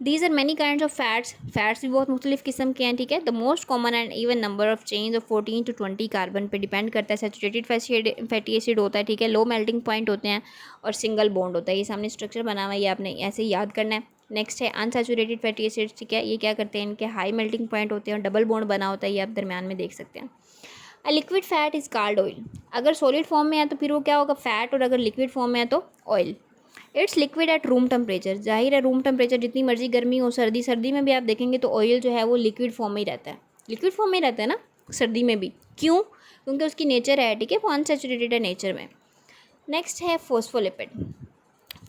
These are many kind of fats. Fats भी बहुत मुख्तलिफ किस्म के हैं, ठीक है। The most common and even number of change of 14 to 20 carbon पे डिपेंड करता है। सैचुरेटेड फैटी एसिड होता है, ठीक है, लो मेल्टिंग पॉइंट होते हैं और सिंगल बॉन्ड होता है। ये सामने स्ट्रक्चर बना हुआ है, ये आपने ऐसे ही याद करना है। नेक्स्ट है अनसैचुरेटेड फैटी एसिड्स, ठीक है, ये क्या करते हैं, इनके हाई मेल्टिंग पॉइंट होते हैं और डबल बॉन्ड बना होता है, ये आप दरम्यान में देख सकते हैं। A liquid fat is called oil. अगर सॉलिड फॉर्म में है तो फिर वो क्या होगा, फैट, और अगर लिक्विड फॉर्म में है तो oil. It's liquid at room temperature. जाहिर है रूम टेम्परेचर जितनी मर्जी गर्मी हो, सर्दी में भी आप देखेंगे तो ऑयल जो है वो लिक्विड फॉर्म में ही रहता है, लिक्विड फॉर्म में ही रहता है ना सर्दी में भी। क्यों? क्योंकि उसकी नेचर है, ठीक है, वो अनसैचुरेटेड है नेचर में। नेक्स्ट है phospholipid.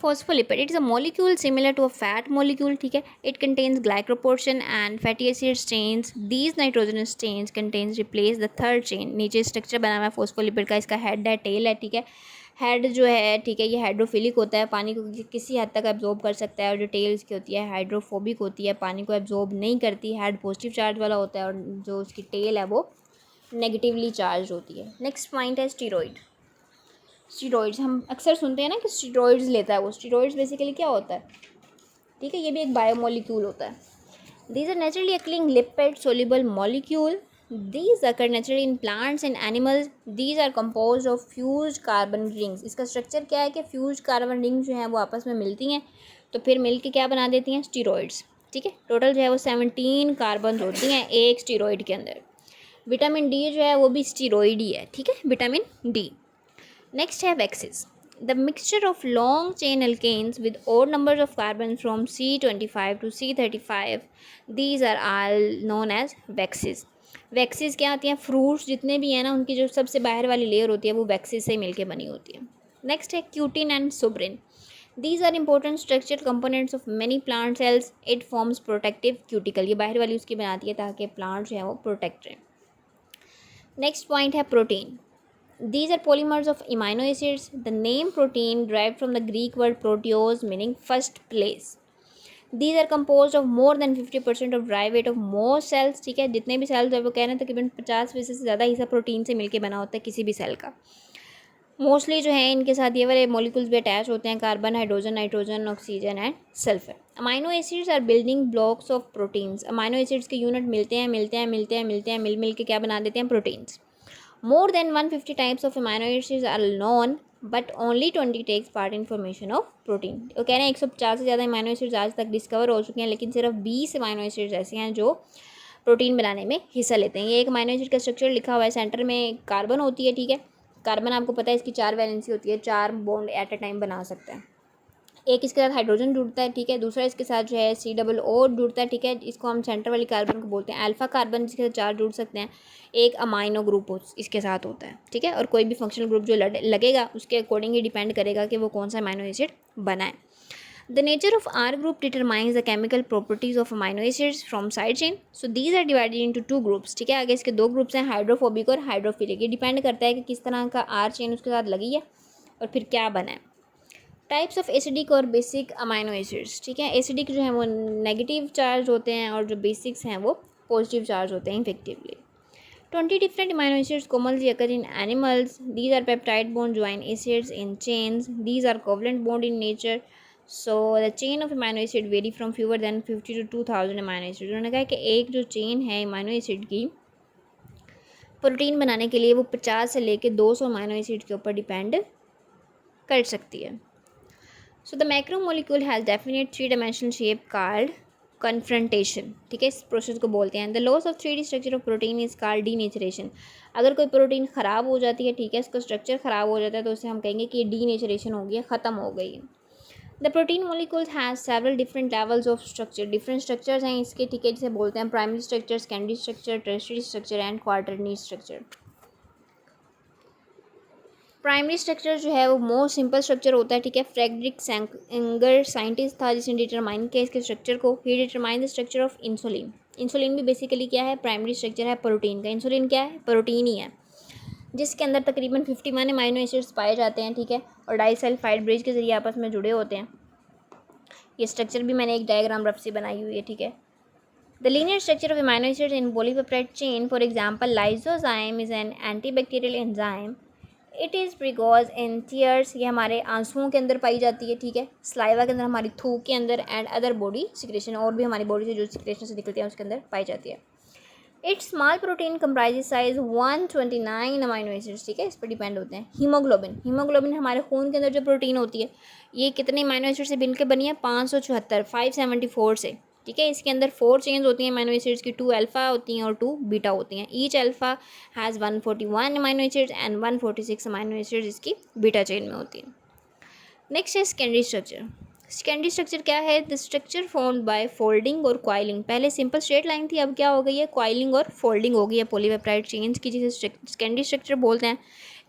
Phospholipid it is a molecule similar to a fat molecule, ठीक है। It contains glycoprotein and fatty acid chains. These nitrogenous chains contains replace the third chain. नीचे स्ट्रक्चर बना हुआ है फॉस्फोलिपिड का, इसका हेड है, टेल है, ठीक है। हेड जो है, ठीक है, ये हाइड्रोफिलिक होता है, पानी को किसी हद तक एब्जॉर्ब कर सकता है, और जो टेल इसकी होती है हाइड्रोफोबिक होती है, पानी को एब्जॉर्ब नहीं करती। हेड पॉजिटिव चार्ज वाला होता है और जो उसकी टेल है वो नेगेटिवली चार्ज होती है। नेक्स्ट पॉइंट है स्टीरॉइड। स्टीरॉइड्स हम अक्सर सुनते हैं ना कि स्टीरॉइड्स लेता है वो। स्टीरॉइड्स बेसिकली क्या होता है, ठीक है, ये भी एक बायोमोलिक्यूल होता है। These are naturally occurring lipid soluble molecule. These occur naturally in plants and animals. These are composed of fused carbon rings. इसका स्ट्रक्चर क्या है कि fused carbon rings जो हैं वो आपस में मिलती हैं, तो फिर मिल के क्या बना देती हैं, स्टीरॉइड्स, ठीक है। टोटल जो है वो 17 कार्बन होती हैं एक स्टीरॉइड के अंदर। विटामिन डी जो है वो भी स्टीरॉइड ही है, ठीक है, विटामिन डी। नेक्स्ट है waxes. The mixture of long chain alkanes with odd numbers of carbon from C25 to C35, these are all known as waxes. Waxes क्या होती हैं, फ्रूट्स जितने भी हैं ना उनकी जो सबसे बाहर वाली लेयर होती है वो वैक्सीज से मिलके बनी होती है। नेक्स्ट है cutin and suberin. These are important structure components of many plant cells. It forms protective cuticle. ये बाहर वाली उसकी बनाती है ताकि प्लांट जो है वो प्रोटेक्ट रहे। नेक्स्ट पॉइंट है protein. These are polymers of amino acids. The name protein derived from the Greek word proteos meaning first place. These are composed of more than 50% of dry weight of most cells, ठीक है। जितने भी सेल्स है वो कह रहे हैं तकरीबन 50% से ज़्यादा हिस्सा प्रोटीन से मिलके बना होता है किसी भी सेल का। मोस्टली जो है इनके साथ ये वाले मॉलिक्यूल्स भी अटैच होते हैं, carbon, hydrogen, nitrogen, oxygen and sulphur. Amino acids are building blocks of proteins. Amino acids के यूनिट मिल के क्या बना देते हैं, proteins. More than 150 types of amino acids are known, but only 20 takes part in formation of protein. वो कह रहे हैं 150 से ज़्यादा अमाइनो एसिड्स आज तक डिस्कवर हो चुके हैं, लेकिन सिर्फ 20 अमाइनो एसिड्स ऐसे हैं जो प्रोटीन बनाने में हिस्सा लेते हैं। ये एक अमाइनो एसिड का स्ट्रक्चर लिखा हुआ है, सेंटर में कार्बन होती है, ठीक है। कार्बन आपको पता है इसकी 4 वैलेंसी होती है, 4 बॉन्ड एट अ टाइम बना सकता है। एक इसके साथ हाइड्रोजन जुड़ता है, ठीक है। दूसरा इसके साथ जो है COO जुड़ता है, ठीक है। इसको हम सेंटर वाली कार्बन को बोलते हैं अल्फा कार्बन, जिसके साथ 4 जुड़ सकते हैं। एक अमाइनो ग्रुप इसके साथ होता है, ठीक है। और कोई भी फंक्शनल ग्रुप जो लगेगा उसके अकॉर्डिंग ही डिपेंड करेगा कि वो कौन सा अमाइनो एसिड बना है। The nature of R group determines the chemical properties of amino acids from side chain. So these are divided into 2 groups, ठीक है। आगे इसके 2 ग्रुप्स हैं, हाइड्रोफोबिक और हाइड्रोफिलिक। ये डिपेंड करता है कि किस तरह का R चेन उसके साथ लगी है और फिर क्या बना है। टाइप्स ऑफ एसिडिक और बेसिक अमाइनो एसिड्स, ठीक है। एसिडिक जो है वो नेगेटिव चार्ज होते हैं और जो बेसिक्स हैं वो पॉजिटिव चार्ज होते हैं effectively. 20 different amino acids commonly occur in animals. These are peptide bond join acids in chains. These are covalent bond in nature. So the chain of amino acid vary from fewer than 50 to 2000 amino acids. उन्होंने कहा कि एक जो चेन है अमाइनो एसिड की प्रोटीन बनाने के लिए वो 50 से लेके 200 अमाइनो एसिड के ऊपर डिपेंड कर सकती है। So the macromolecule has definite 3-dimensional shape called confrontation, ठीक है। इस प्रोसेस को बोलते हैं। The loss of 3D structure of protein is called denaturation. अगर कोई प्रोटीन ख़राब हो जाती है, ठीक है, इसका स्ट्रक्चर ख़राब हो जाता है तो उसे हम कहेंगे कि डीनेचरेशन हो गया, ख़त्म हो गई है। The protein molecules has several different levels of structure. Different structures हैं इसके, ठीक है, जिसे बोलते हैं primary structure, secondary structure, tertiary structure and quaternary structure. Primary structure जो है वो मोस्ट सिंपल स्ट्रक्चर होता है, ठीक है। फ्रेडरिक सेंगर साइंटिस्ट था जिसने डिटरमाइन किया इसके स्ट्रक्चर को। He determine the structure of insulin. Insulin भी बेसिकली क्या है, प्राइमरी स्ट्रक्चर है प्रोटीन का। इंसुलिन क्या है, प्रोटीन ही है, जिसके अंदर तकरीबन 51 अमाइनो एसिड्स पाए जाते हैं, ठीक है, और डाइसल्फाइड ब्रिज के जरिए आपस में जुड़े होते हैं। ये स्ट्रक्चर भी मैंने एक डायग्राम रफ से बनाई हुई है, ठीक है। The linear structure of amino acids in polypeptide chain, for example lysozyme is an antibacterial enzyme. It is प्रिकॉज इन टीयर्स, ये हमारे आंसुओं के अंदर पाई जाती है, ठीक है। स्लाइवा के अंदर, हमारी थूक के अंदर एंड अदर बॉडी सिक्रेशन, और भी हमारी बॉडी से जो सिक्रेशन से निकलती है उसके अंदर पाई जाती है। It's small protein comprises size 129 amino acids, ठीक है, इस पर डिपेंड होते हैं। हीमोग्लोबिन, हीमोग्लोबिन हमारे खून के अंदर जो प्रोटीन होती है ये कितने अमाइनो एसिड से मिलकर बनी है, 574 से। ठीक है। इसके अंदर 4 चेन्स होती हैं अमीनो एसिड्स की, 2 अल्फ़ा होती हैं और 2 बीटा होती हैं। Each alpha has 141 amino acids and 146 amino acids इसकी बीटा चेन में होती है। नेक्स्ट है सेकेंडरी स्ट्रक्चर। सेकेंडरी स्ट्रक्चर क्या है? The structure formed by folding और कॉइलिंग। पहले सिंपल स्ट्रेट लाइन थी, अब क्या हो गई है? कॉइलिंग और फोल्डिंग हो गई है पॉलीपेप्टाइड चेन्स की, जिसे सेकेंडरी स्ट्रक्चर बोलते हैं।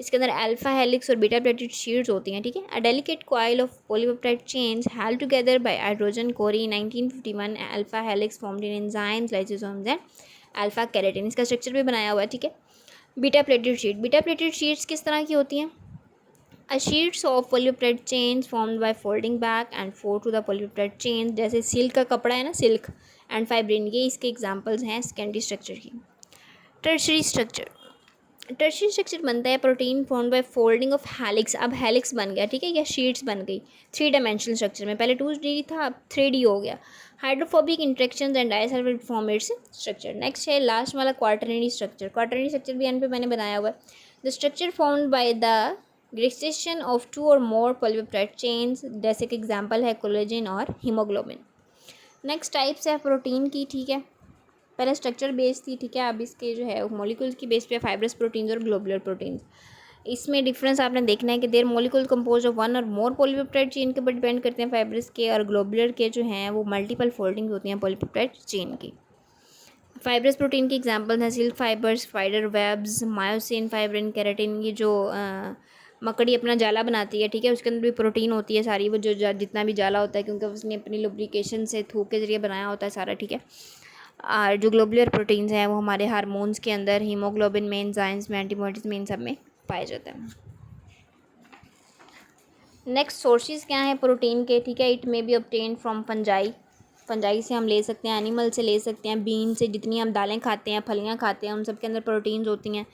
इसके अंदर अल्फा हेलिक्स और बीटा प्लेटेड शीट्स होती हैं, ठीक है। A delicate coil of polypeptide chains held together by hydrogen Corey 1951 alpha helix formed in enzymes lysosomes and alpha keratin. इसका स्ट्रक्चर भी बनाया हुआ है, ठीक है। Beta pleated sheet, beta pleated sheets किस तरह की होती हैं? A sheets of polypeptide chains formed by folding back and forth to the polypeptide chains, जैसे सिल्क का कपड़ा है ना, सिल्क एंड फाइब्रिन, ये इसके एग्जांपल्स हैं सेकेंडरी स्ट्रक्चर की। टर्शरी स्ट्रक्चर, टर्शरी स्ट्रक्चर बनता है protein form by folding of helix. अब हेलिक्स बन गया, ठीक है, या शीट्स बन गई 3 डायमेंशनल स्ट्रक्चर में। पहले 2D था, अब 3D हो गया। Hydrophobic interactions and disulphide form its structure. Next है लास्ट वाला क्वार्टरनरी स्ट्रक्चर। क्वार्टरनरी स्ट्रक्चर भी यहाँ पे मैंने बनाया हुआ है। The structure formed by the ग्रेस्टेशन ऑफ 2 और मोर पॉलीपेप्टाइड चेन्स, जैसे कि एग्जांपल है कोलेजन और हीमोग्लोबिन। नेक्स्ट टाइप्स है प्रोटीन की, ठीक है। पहले स्ट्रक्चर बेस थी, ठीक है। अब इसके जो है मॉलिक्यूल्स की बेस पे फाइब्रस प्रोटीन्स और ग्लोबुलर प्रोटीन्स। इसमें डिफरेंस आपने देखना है कि देयर मॉलिक्यूल कंपोज ऑफ 1 और मोर पॉलीपेप्टाइड चेन के ऊपर डिपेंड करते हैं फाइब्रस के, और ग्लोबुलर के जो हैं वो मल्टीपल फोल्डिंग होती हैं पॉलीपेप्टाइड चेन की। फाइब्रस प्रोटीन की एग्जांपल हैं silk fibres, spider webs, myosin, fibrin, keratin. ये जो मकड़ी अपना जाला बनाती है, ठीक है, उसके अंदर भी प्रोटीन होती है सारी, वो जो जितना भी जाला होता है, क्योंकि उसने अपनी लुब्रिकेशन से थूक के जरिए बनाया होता है सारा, ठीक है। और जो ग्लोबुलर प्रोटीन्स हैं वो हमारे हार्मोन्स के अंदर, हीमोग्लोबिन में, एंजाइम्स में, एंटीबॉडीज़ में, इन सब में पाए जाते हैं। नेक्स्ट सोर्सेज क्या हैं प्रोटीन के, ठीक है। It may be obtain from fungi, fungi से हम ले सकते हैं, एनिमल से ले सकते हैं, बीन से, जितनी हम दालें खाते हैं, फलियाँ खाते हैं, उन सब के अंदर प्रोटीन्स होती हैं।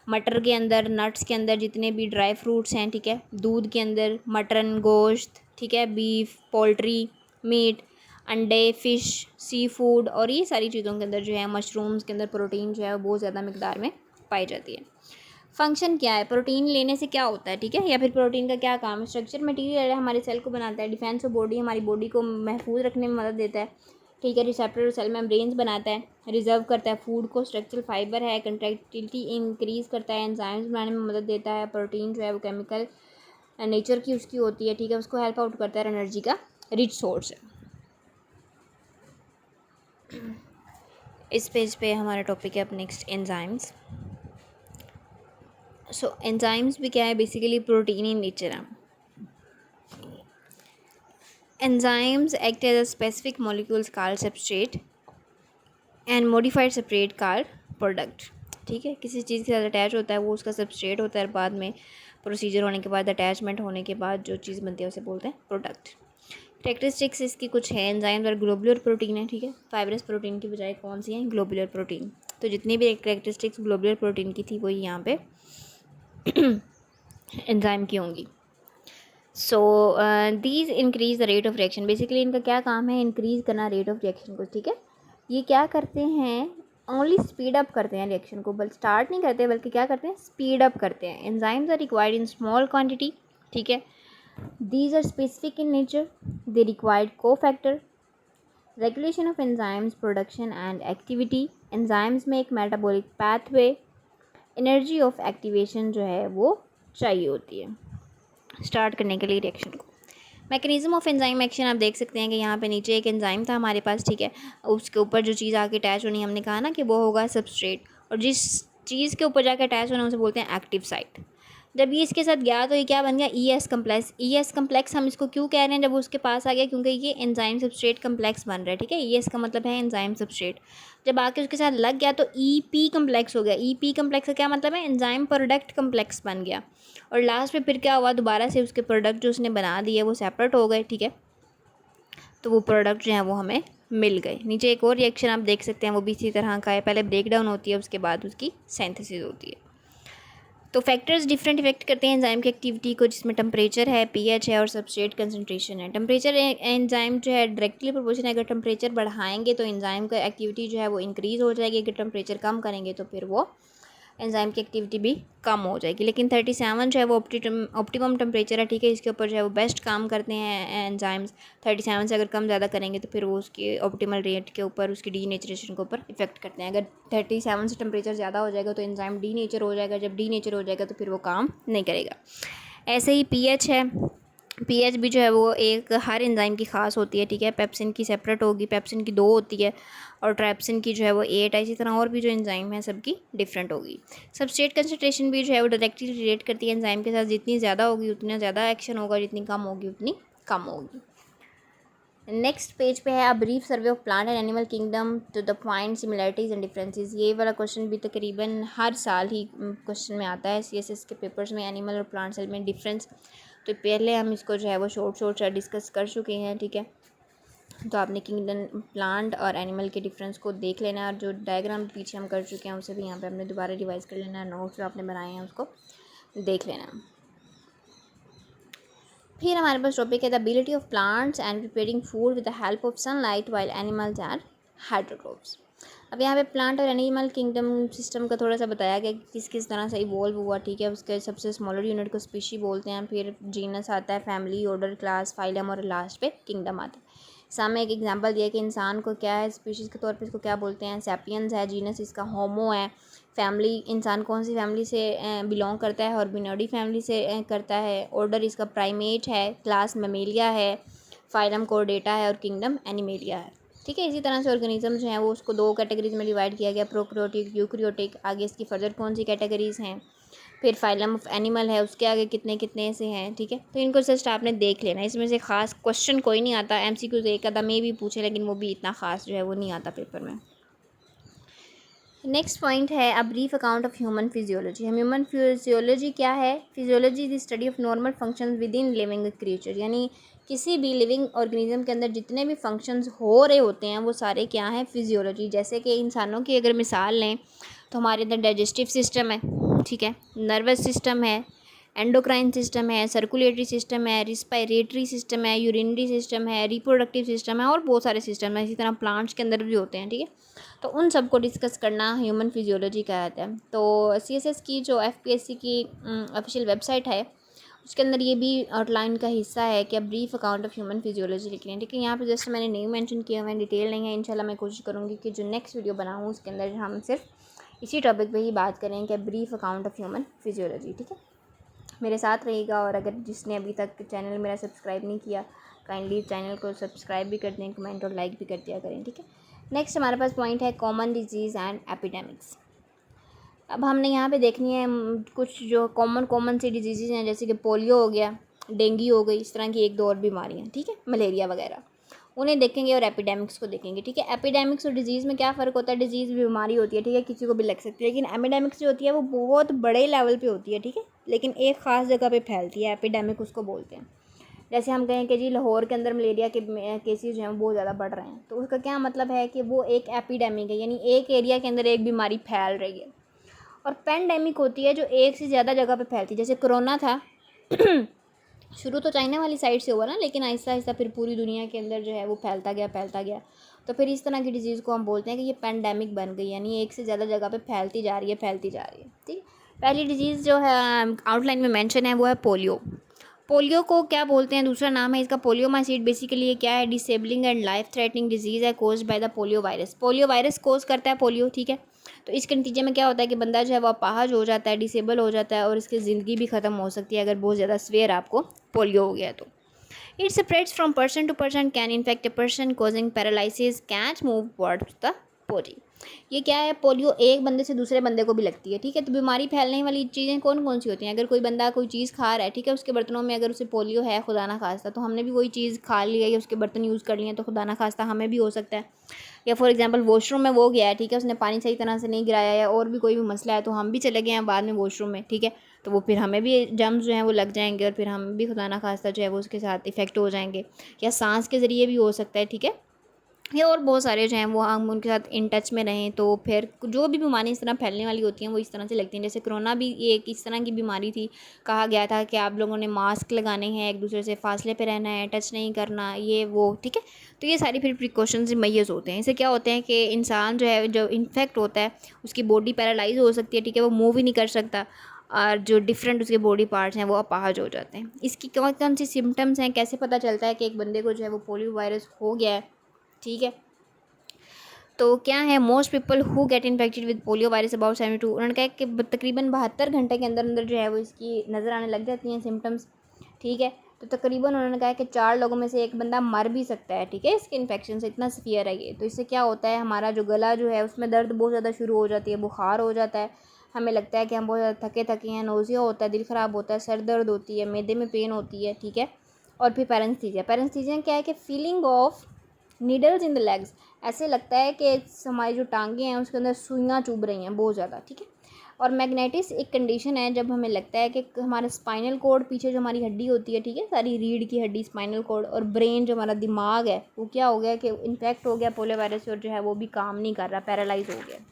मटर के अंदर, नट्स के अंदर, जितने भी ड्राई फ्रूट्स हैं, ठीक है, दूध के अंदर, मटन, गोश्त, ठीक है, बीफ, पोल्ट्री, मीट, अंडे, फ़िश, सी फूड, और ये सारी चीज़ों के अंदर जो है, मशरूम्स के अंदर प्रोटीन जो है वो बहुत ज़्यादा मिकदार में पाई जाती है। फंक्शन क्या है? प्रोटीन लेने से क्या होता है, ठीक है, या फिर प्रोटीन का क्या काम है? स्ट्रक्चर मटेरियल है, हमारे सेल को बनाता है। डिफेंस ऑफ बॉडी, हमारी बॉडी को महफूज रखने में मदद देता है, ठीक है। रिसेप्टर और सेल मेम्ब्रेन्स बनाता है, रिजर्व करता है फूड को। स्ट्रक्चरल फाइबर है, कंट्रैक्टिलिटी इंक्रीज करता है, एंजाइम्स बनाने में मदद देता है। प्रोटीन जो है वो केमिकल नेचर की उसकी होती है, ठीक है, उसको हेल्प आउट करता है, एनर्जी का रिच सोर्स है। इस पेज पे हमारा टॉपिक है अब नेक्स्ट एंजाइम्स। सो एंजाइम्स भी क्या है? बेसिकली प्रोटीन इन नेचर है। Enzymes act as a specific molecules called substrate and modified separate called product, ठीक है। किसी चीज़ के साथ अटैच होता है वो उसका सबस्ट्रेट होता है, और बाद में प्रोसीजर होने के बाद, अटैचमेंट होने के बाद जो चीज़ बनती है उसे बोलते हैं प्रोडक्ट। कैरेक्टरिस्टिक्स इसकी कुछ है, एंजाइम्स और ग्लोबुलर प्रोटीन है, ठीक है। फाइब्रस प्रोटीन की बजाय कौन सी है? Globular protein. तो जितनी भी कैरेक्टरिस्टिक्स ग्लोबुलर प्रोटीन की थी वही यहाँ पे एंजाइम की होंगी। So these increase the rate of reaction. Basically इनका क्या काम है? इंक्रीज करना रेट ऑफ रिएक्शन को, ठीक है। ये क्या करते हैं? ओनली स्पीड अप करते हैं रिएक्शन को, बल्कि स्टार्ट नहीं करते, बल्कि क्या करते हैं? स्पीड अप करते हैं। Enzymes are required in small quantity, ठीक है। These are specific in nature, they required cofactor, regulation of enzymes production and activity. Enzymes में एक metabolic pathway, energy of activation जो है वो चाहिए होती है स्टार्ट करने के लिए रिएक्शन को। मैकेनिज्म ऑफ एंजाइम एक्शन आप देख सकते हैं कि यहाँ पे नीचे एक एंजाइम था हमारे पास, ठीक है। उसके ऊपर जो चीज़ आके अटैच होनी, हमने कहा ना कि वो होगा सबस्ट्रेट, और जिस चीज़ के ऊपर जाके अटैच होना उसे बोलते हैं एक्टिव साइट। जब ये इसके साथ गया तो ये क्या बन गया? ES complex. ES कम्प्लेक्स हम इसको क्यों कह रहे हैं जब वो उसके पास आ गया? क्योंकि ये एंजाइम सबस्ट्रेट कम्प्लेक्स बन रहा है, ठीक है। ES का मतलब है एंजाइम सबस्ट्रेट। जब आके उसके साथ लग गया तो EP कम्प्लेक्स हो गया। EP कम्प्लेक्स का क्या मतलब है? एंजाइम प्रोडक्ट कम्प्लेक्स बन गया। और लास्ट में फिर क्या हुआ? दोबारा से उसके प्रोडक्ट जो उसने बना दिए वो सेपरेट हो गए, ठीक है। तो वो प्रोडक्ट जो है वो हमें मिल गए। नीचे एक और रिएक्शन आप देख सकते हैं, वो भी इसी तरह का है। पहले ब्रेक डाउन होती है, उसके बाद उसकी सिंथेसिस होती है। तो फैक्टर्स डिफरेंट इफेक्ट करते हैं एंजाइम की एक्टिविटी को, जिसमें टेम्परेचर है, pH है, और सबस्ट्रेट कंसंट्रेशन है। टेम्परेचर एंजाइम जो है डायरेक्टली प्रोपोर्शन है। अगर टेम्परेचर बढ़ाएंगे तो एंजाइम का एक्टिविटी जो है वो इंक्रीज़ हो जाएगी, अगर टेम्परेचर कम करेंगे तो फिर वो एंजाइम की एक्टिविटी भी कम हो जाएगी। लेकिन 37 जो है वो ऑप्टिमम टेम्परेचर है, ठीक है, इसके ऊपर जो है वो बेस्ट काम करते हैं एंजाइम्स। 37 से अगर कम ज़्यादा करेंगे तो फिर वो उसके ऑप्टिमल रेट के ऊपर, उसकी डीनेचरेशन के ऊपर इफेक्ट करते हैं। अगर 37 से टेम्परेचर ज़्यादा हो जाएगा तो एंजाइम डीनेचर हो जाएगा, जब डीनेचर हो जाएगा तो फिर वो काम नहीं करेगा। ऐसे ही पीएच है, पीएच भी जो है वो एक हर एंजाइम की खास होती है, ठीक है। पेप्सिन की सेपरेट होगी, पेप्सिन की 2 होती है और ट्रैप्सिन की जो है वो 8 है। इसी तरह और भी जो एंजाइम है सबकी डिफरेंट होगी। सबस्ट्रेट कंसंट्रेशन भी जो है वो डायरेक्टली रिलेट करती है एंजाइम के साथ, जितनी ज़्यादा होगी उतना ज़्यादा एक्शन होगा, जितनी कम होगी उतनी कम होगी। नेक्स्ट पेज पे है a brief survey of plant and animal kingdom to the point similarities and differences. ये वाला क्वेश्चन भी तकरीबन हर साल ही क्वेश्चन में आता है सीएसएस के पेपर्स में, एनिमल और प्लांट सेल में डिफरेंस। तो पहले हम इसको जो है वो शॉर्ट सा डिस्कस कर चुके हैं, ठीक है। तो आपने किंगडम प्लांट और एनिमल के डिफरेंस को देख लेना है, और जो डायग्राम पीछे हम कर चुके हैं उसे भी यहाँ पे हमने दोबारा रिवाइज कर लेना है, नोट्स जो आपने बनाए हैं उसको देख लेना है। फिर हमारे पास टॉपिक है the ability of plants and preparing food with the help of sunlight while animals are hydrotrophs. अब यहाँ पे प्लांट और एनिमल किंगडम सिस्टम का थोड़ा सा बताया गया कि किस किस तरह से इवॉल्व हुआ, ठीक है। उसके सबसे स्मॉलर यूनिट को स्पीशी बोलते हैं, फिर जीनस आता है, फैमिली, ऑर्डर, क्लास, फाइलम और लास्ट पे किंगडम आता है। सामने एक एग्जांपल दिया कि इंसान को क्या है, स्पीशीज़ के तौर पे इसको क्या बोलते हैं, सैपियंस है, जीनस इसका होमो है, फैमिली इंसान कौन सी फैमिली से बिलोंग करता है, हॉर्बिनोडी फैमिली से करता है, ऑर्डर इसका प्राइमेट है, क्लास मेमेलिया है, फाइलम कोर्डेटा है और किंगडम एनिमेलिया है, ठीक है। इसी तरह से ऑर्गेनिज्म जो है वो उसको 2 कैटेगरीज में डिवाइड किया गया, प्रोकैरियोटिक, यूकैरियोटिक। आगे इसकी फर्दर कौन सी कैटेगरीज हैं, फिर फाइलम ऑफ एनिमल है, उसके आगे कितने कितने से हैं, ठीक है। तो इनको जस्ट आपने देख लेना, इसमें से खास क्वेश्चन कोई नहीं आता, एमसीक्यूज एक आधा में भी पूछे, लेकिन वो भी इतना खास जो है वो नहीं आता पेपर में। नेक्स्ट पॉइंट है a brief account of human physiology. Human physiology क्या है? Physiology is the study of normal functions with in living creature, यानी किसी भी लिविंग ऑर्गेनिज्म के अंदर जितने भी फंक्शंस हो रहे होते हैं वो सारे क्या हैं? फिजियोलॉजी। जैसे कि इंसानों की अगर मिसाल लें तो हमारे अंदर डाइजेस्टिव सिस्टम है, ठीक है, नर्वस सिस्टम है, एंडोक्राइन सिस्टम है, सर्कुलेटरी सिस्टम है, रिस्पायरेटरी सिस्टम है, यूरिनरी सिस्टम है, रिप्रोडक्टिव सिस्टम है और बहुत सारे सिस्टम है। इसी तरह प्लांट्स के अंदर भी होते हैं, ठीक है। तो उन सबको डिस्कस करना ह्यूमन फिजियोलॉजी कहता है। तो सीएसएस की जो एफपीएससी की ऑफिशियल वेबसाइट है उसके अंदर ये भी आउटलाइन का हिस्सा है कि brief account of human physiology लिख रहे हैं, ठीक है। यहाँ पे जस्ट मैंने नहीं मेंशन किया हुआ है, डिटेल नहीं है। इंशाल्लाह मैं कोशिश करूँगी कि जो नेक्स्ट वीडियो बनाऊँ उसके अंदर हम सिर्फ इसी टॉपिक पे ही बात करें कि brief account of human physiology, ठीक है। मेरे साथ रहिएगा, और अगर जिसने अभी तक चैनल मेरा सब्सक्राइब नहीं किया काइंडली चैनल को सब्सक्राइब भी कर दें, कमेंट और लाइक भी कर दिया करें, ठीक है। नेक्स्ट हमारे पास पॉइंट है कॉमन डिजीज़ एंड एपिडेमिक्स। अब हमने यहाँ पे देखनी है कुछ जो कॉमन सी डिजीज़ हैं, जैसे कि पोलियो हो गया, डेंगू हो गई, इस तरह की 1-2 और बीमारियाँ, ठीक है, मलेरिया वगैरह, उन्हें देखेंगे और एपिडेमिक्स को देखेंगे, ठीक है। एपिडेमिक्स और डिजीज़ में क्या फ़र्क होता है? डिजीज़ बीमारी होती है, ठीक है, किसी को भी लग सकती है, लेकिन एपिडेमिक्स जो होती है वो बहुत बड़े लेवल पे होती है, ठीक है, लेकिन एक ख़ास जगह पे फैलती है, एपिडेमिक उसको बोलते हैं। जैसे हम कहें कि जी लाहौर के अंदर मलेरिया के केसेस जो हैं वो बहुत ज़्यादा बढ़ रहे हैं, तो उसका क्या मतलब है कि वो एक एपिडेमिक है, यानी एक एरिया के अंदर एक बीमारी फैल रही है। और पेंडेमिक होती है जो एक से ज़्यादा जगह पे फैलती है, जैसे कोरोना था शुरू तो चाइना वाली साइड से हुआ ना, लेकिन आहिस्ता आहिस्ता फिर पूरी दुनिया के अंदर जो है वो फैलता गया। तो फिर इस तरह की डिजीज़ को हम बोलते हैं कि ये पेंडेमिक बन गई, यानी एक से ज़्यादा जगह पे फैलती जा रही है, ठीक। पहली डिजीज़ जो है आउटलाइन में मेंशन है वो है पोलियो। पोलियो को क्या बोलते हैं? दूसरा नाम है इसका पोलियोमाइसिट। बेसिकली ये क्या है? Disabling and life threatening disease है caused by the polio virus. Polio virus cause करता है पोलियो, ठीक है। तो इसके नतीजे में क्या होता है कि बंदा जो है वो अपाहज हो जाता है, डिसेबल हो जाता है और इसकी ज़िंदगी भी ख़त्म हो सकती है अगर बहुत ज़्यादा सीवियर आपको पोलियो हो गया तो। It spreads from person to person, can infect a person causing paralysis, can't move towards the body. ये क्या है? पोलियो एक बंदे से दूसरे बंदे को भी लगती है, ठीक है। तो बीमारी फैलने वाली चीज़ें कौन कौन सी होती हैं? अगर कोई बंदा कोई चीज़ खा रहा है, ठीक है, उसके बर्तनों में अगर उसे पोलियो है खुदा ना खास्ता, तो हमने भी वही चीज़ खा लिया या उसके बर्तन यूज़ कर लिए तो खुदा ना खास्ता हमें भी हो सकता है। या फॉर एग्जांपल वॉशरूम में वो गया है, ठीक है, उसने पानी सही तरह से नहीं गिराया या और भी कोई भी मसला है, तो हम भी चले गए हैं बाद में वॉशरूम में, ठीक है, तो वो फिर हमें भी जर्म्स जो हैं वो लग जाएंगे और फिर हम भी खुदा ना खास्ता जो है वो उसके साथ इफ़ेक्ट हो जाएंगे, या सांस के ज़रिए भी हो सकता है, ठीक है। या और बहुत सारे जो हैं वो हम उनके साथ इन टच में रहें, तो फिर जो भी बीमारी इस तरह फैलने वाली होती हैं वो इस तरह से लगती हैं। जैसे कोरोना भी एक इस तरह की बीमारी थी, कहा गया था कि आप लोगों ने मास्क लगाने हैं, एक दूसरे से फासले पे रहना है, टच नहीं करना, ये वो, ठीक है। तो ये सारी फिर प्रिकॉशंस मैयर्स होते हैं। इससे क्या होते हैं कि इंसान जो है, जो इन्फेक्ट होता है, उसकी बॉडी पैरालाइज हो सकती है, ठीक है, वो मूव ही नहीं कर सकता, और जो डिफरेंट उसके बॉडी पार्ट्स हैं वो अपाहज हो जाते हैं। इसकी कौन कौन सी सिम्टम्स हैं, कैसे पता चलता है कि एक बंदे को जो है वो पोलियो वायरस हो गया है, ठीक है। तो क्या है, most people who get infected with polio virus about 72, उन्होंने कहा कि तकरीबन 72 घंटे के अंदर अंदर जो है वो इसकी नज़र आने लग जाती हैं सिम्टम्स, ठीक है। तो तकरीबन उन्होंने कहा कि 4 लोगों में से एक बंदा मर भी सकता है, ठीक है, इसके इन्फेक्शन से, इतना सीवियर है ये। तो इससे क्या होता है, हमारा जो गला जो है उसमें दर्द बहुत ज़्यादा शुरू हो जाती है, बुखार हो जाता है, हमें लगता है कि हम बहुत ज़्यादा थके थके हैं, नोज़िया होता है, दिल ख़राब होता है, सर दर्द होती है, मैदे में पेन होती है, ठीक है। और फिर पैरेंस्थीसिया क्या है कि feeling of needles in the legs, ऐसे लगता है कि हमारी जो टांगें हैं उसके अंदर सुइयाँ चुभ रही हैं बहुत ज़्यादा, ठीक है। और मैग्नेटिस एक कंडीशन है जब हमें लगता है कि हमारा स्पाइनल कोड, पीछे जो हमारी हड्डी होती है, ठीक है, सारी रीढ़ की हड्डी, स्पाइनल कोड और ब्रेन जो हमारा दिमाग है वो क्या हो गया कि इन्फेक्ट हो गया पोलियो वायरस से, और जो है वो भी काम नहीं कर रहा, पैरालाइज हो गया।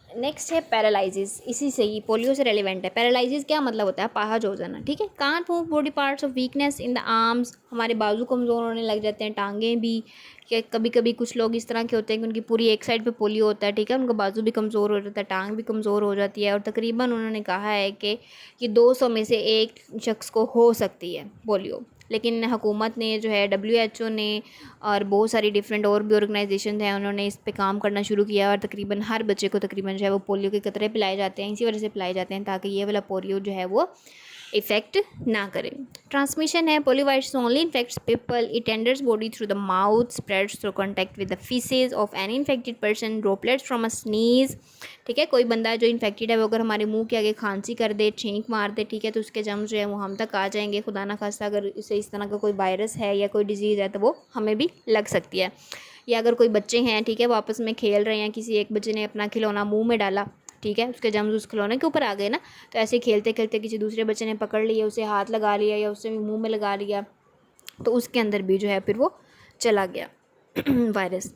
नेक्स्ट है पैरालिसिस, इसी से ही पोलियो से रेलिवेंट है। पैरालिसिस क्या मतलब होता है, अपाहज हो जाना, ठीक है। Can't move body parts of weakness in the arms, हमारे बाजू कमज़ोर होने लग जाते हैं, टांगें भी, कि कभी कभी कुछ लोग इस तरह के होते हैं कि उनकी पूरी एक साइड पे पोलियो होता है, ठीक है, उनका बाजू भी कमज़ोर हो जाता है, टांग भी कमज़ोर हो जाती है। और तकरीबन उन्होंने कहा है कि ये 200 में से एक शख्स को हो सकती है पोलियो। लेकिन हुकूमत ने जो है, WHO ने और बहुत सारी डिफरेंट और भी ऑर्गेनाइजेशन हैं, उन्होंने इस पे काम करना शुरू किया, और तकरीबन हर बच्चे को तकरीबन जो है वो पोलियो के कतरे पिलाए जाते हैं, इसी वजह से पिलाए जाते हैं ताकि ये वाला पोलियो जो है वो इफेक्ट ना करे। ट्रांसमिशन है, polio virus only infects people, it enters body through the mouth, spreads through contact with the faeces of any infected person, droplets from a sneeze, ठीक है। कोई बंदा जो इन्फेक्टेड है वो अगर हमारे मुंह के आगे खांसी कर दे, छींक मार दे, ठीक है, तो उसके जम्स जो है वो हम तक आ जाएंगे, खुदा ना खास्ता अगर इसे इस तरह का कोई वायरस है या कोई डिजीज़ है तो वो हमें भी लग सकती है। या अगर कोई बच्चे हैं, ठीक है, वो आपस में खेल रहे हैं, किसी एक बच्चे ने अपना खिलौना मुंह में डाला, ठीक है, उसके जम्स उस खिलौने के ऊपर आ गए ना, तो ऐसे खेलते खेलते किसी दूसरे बच्चे ने पकड़ लिया, उसे हाथ लगा लिया या उससे मुंह में लगा लिया, तो उसके अंदर भी जो है फिर वो चला गया वायरस।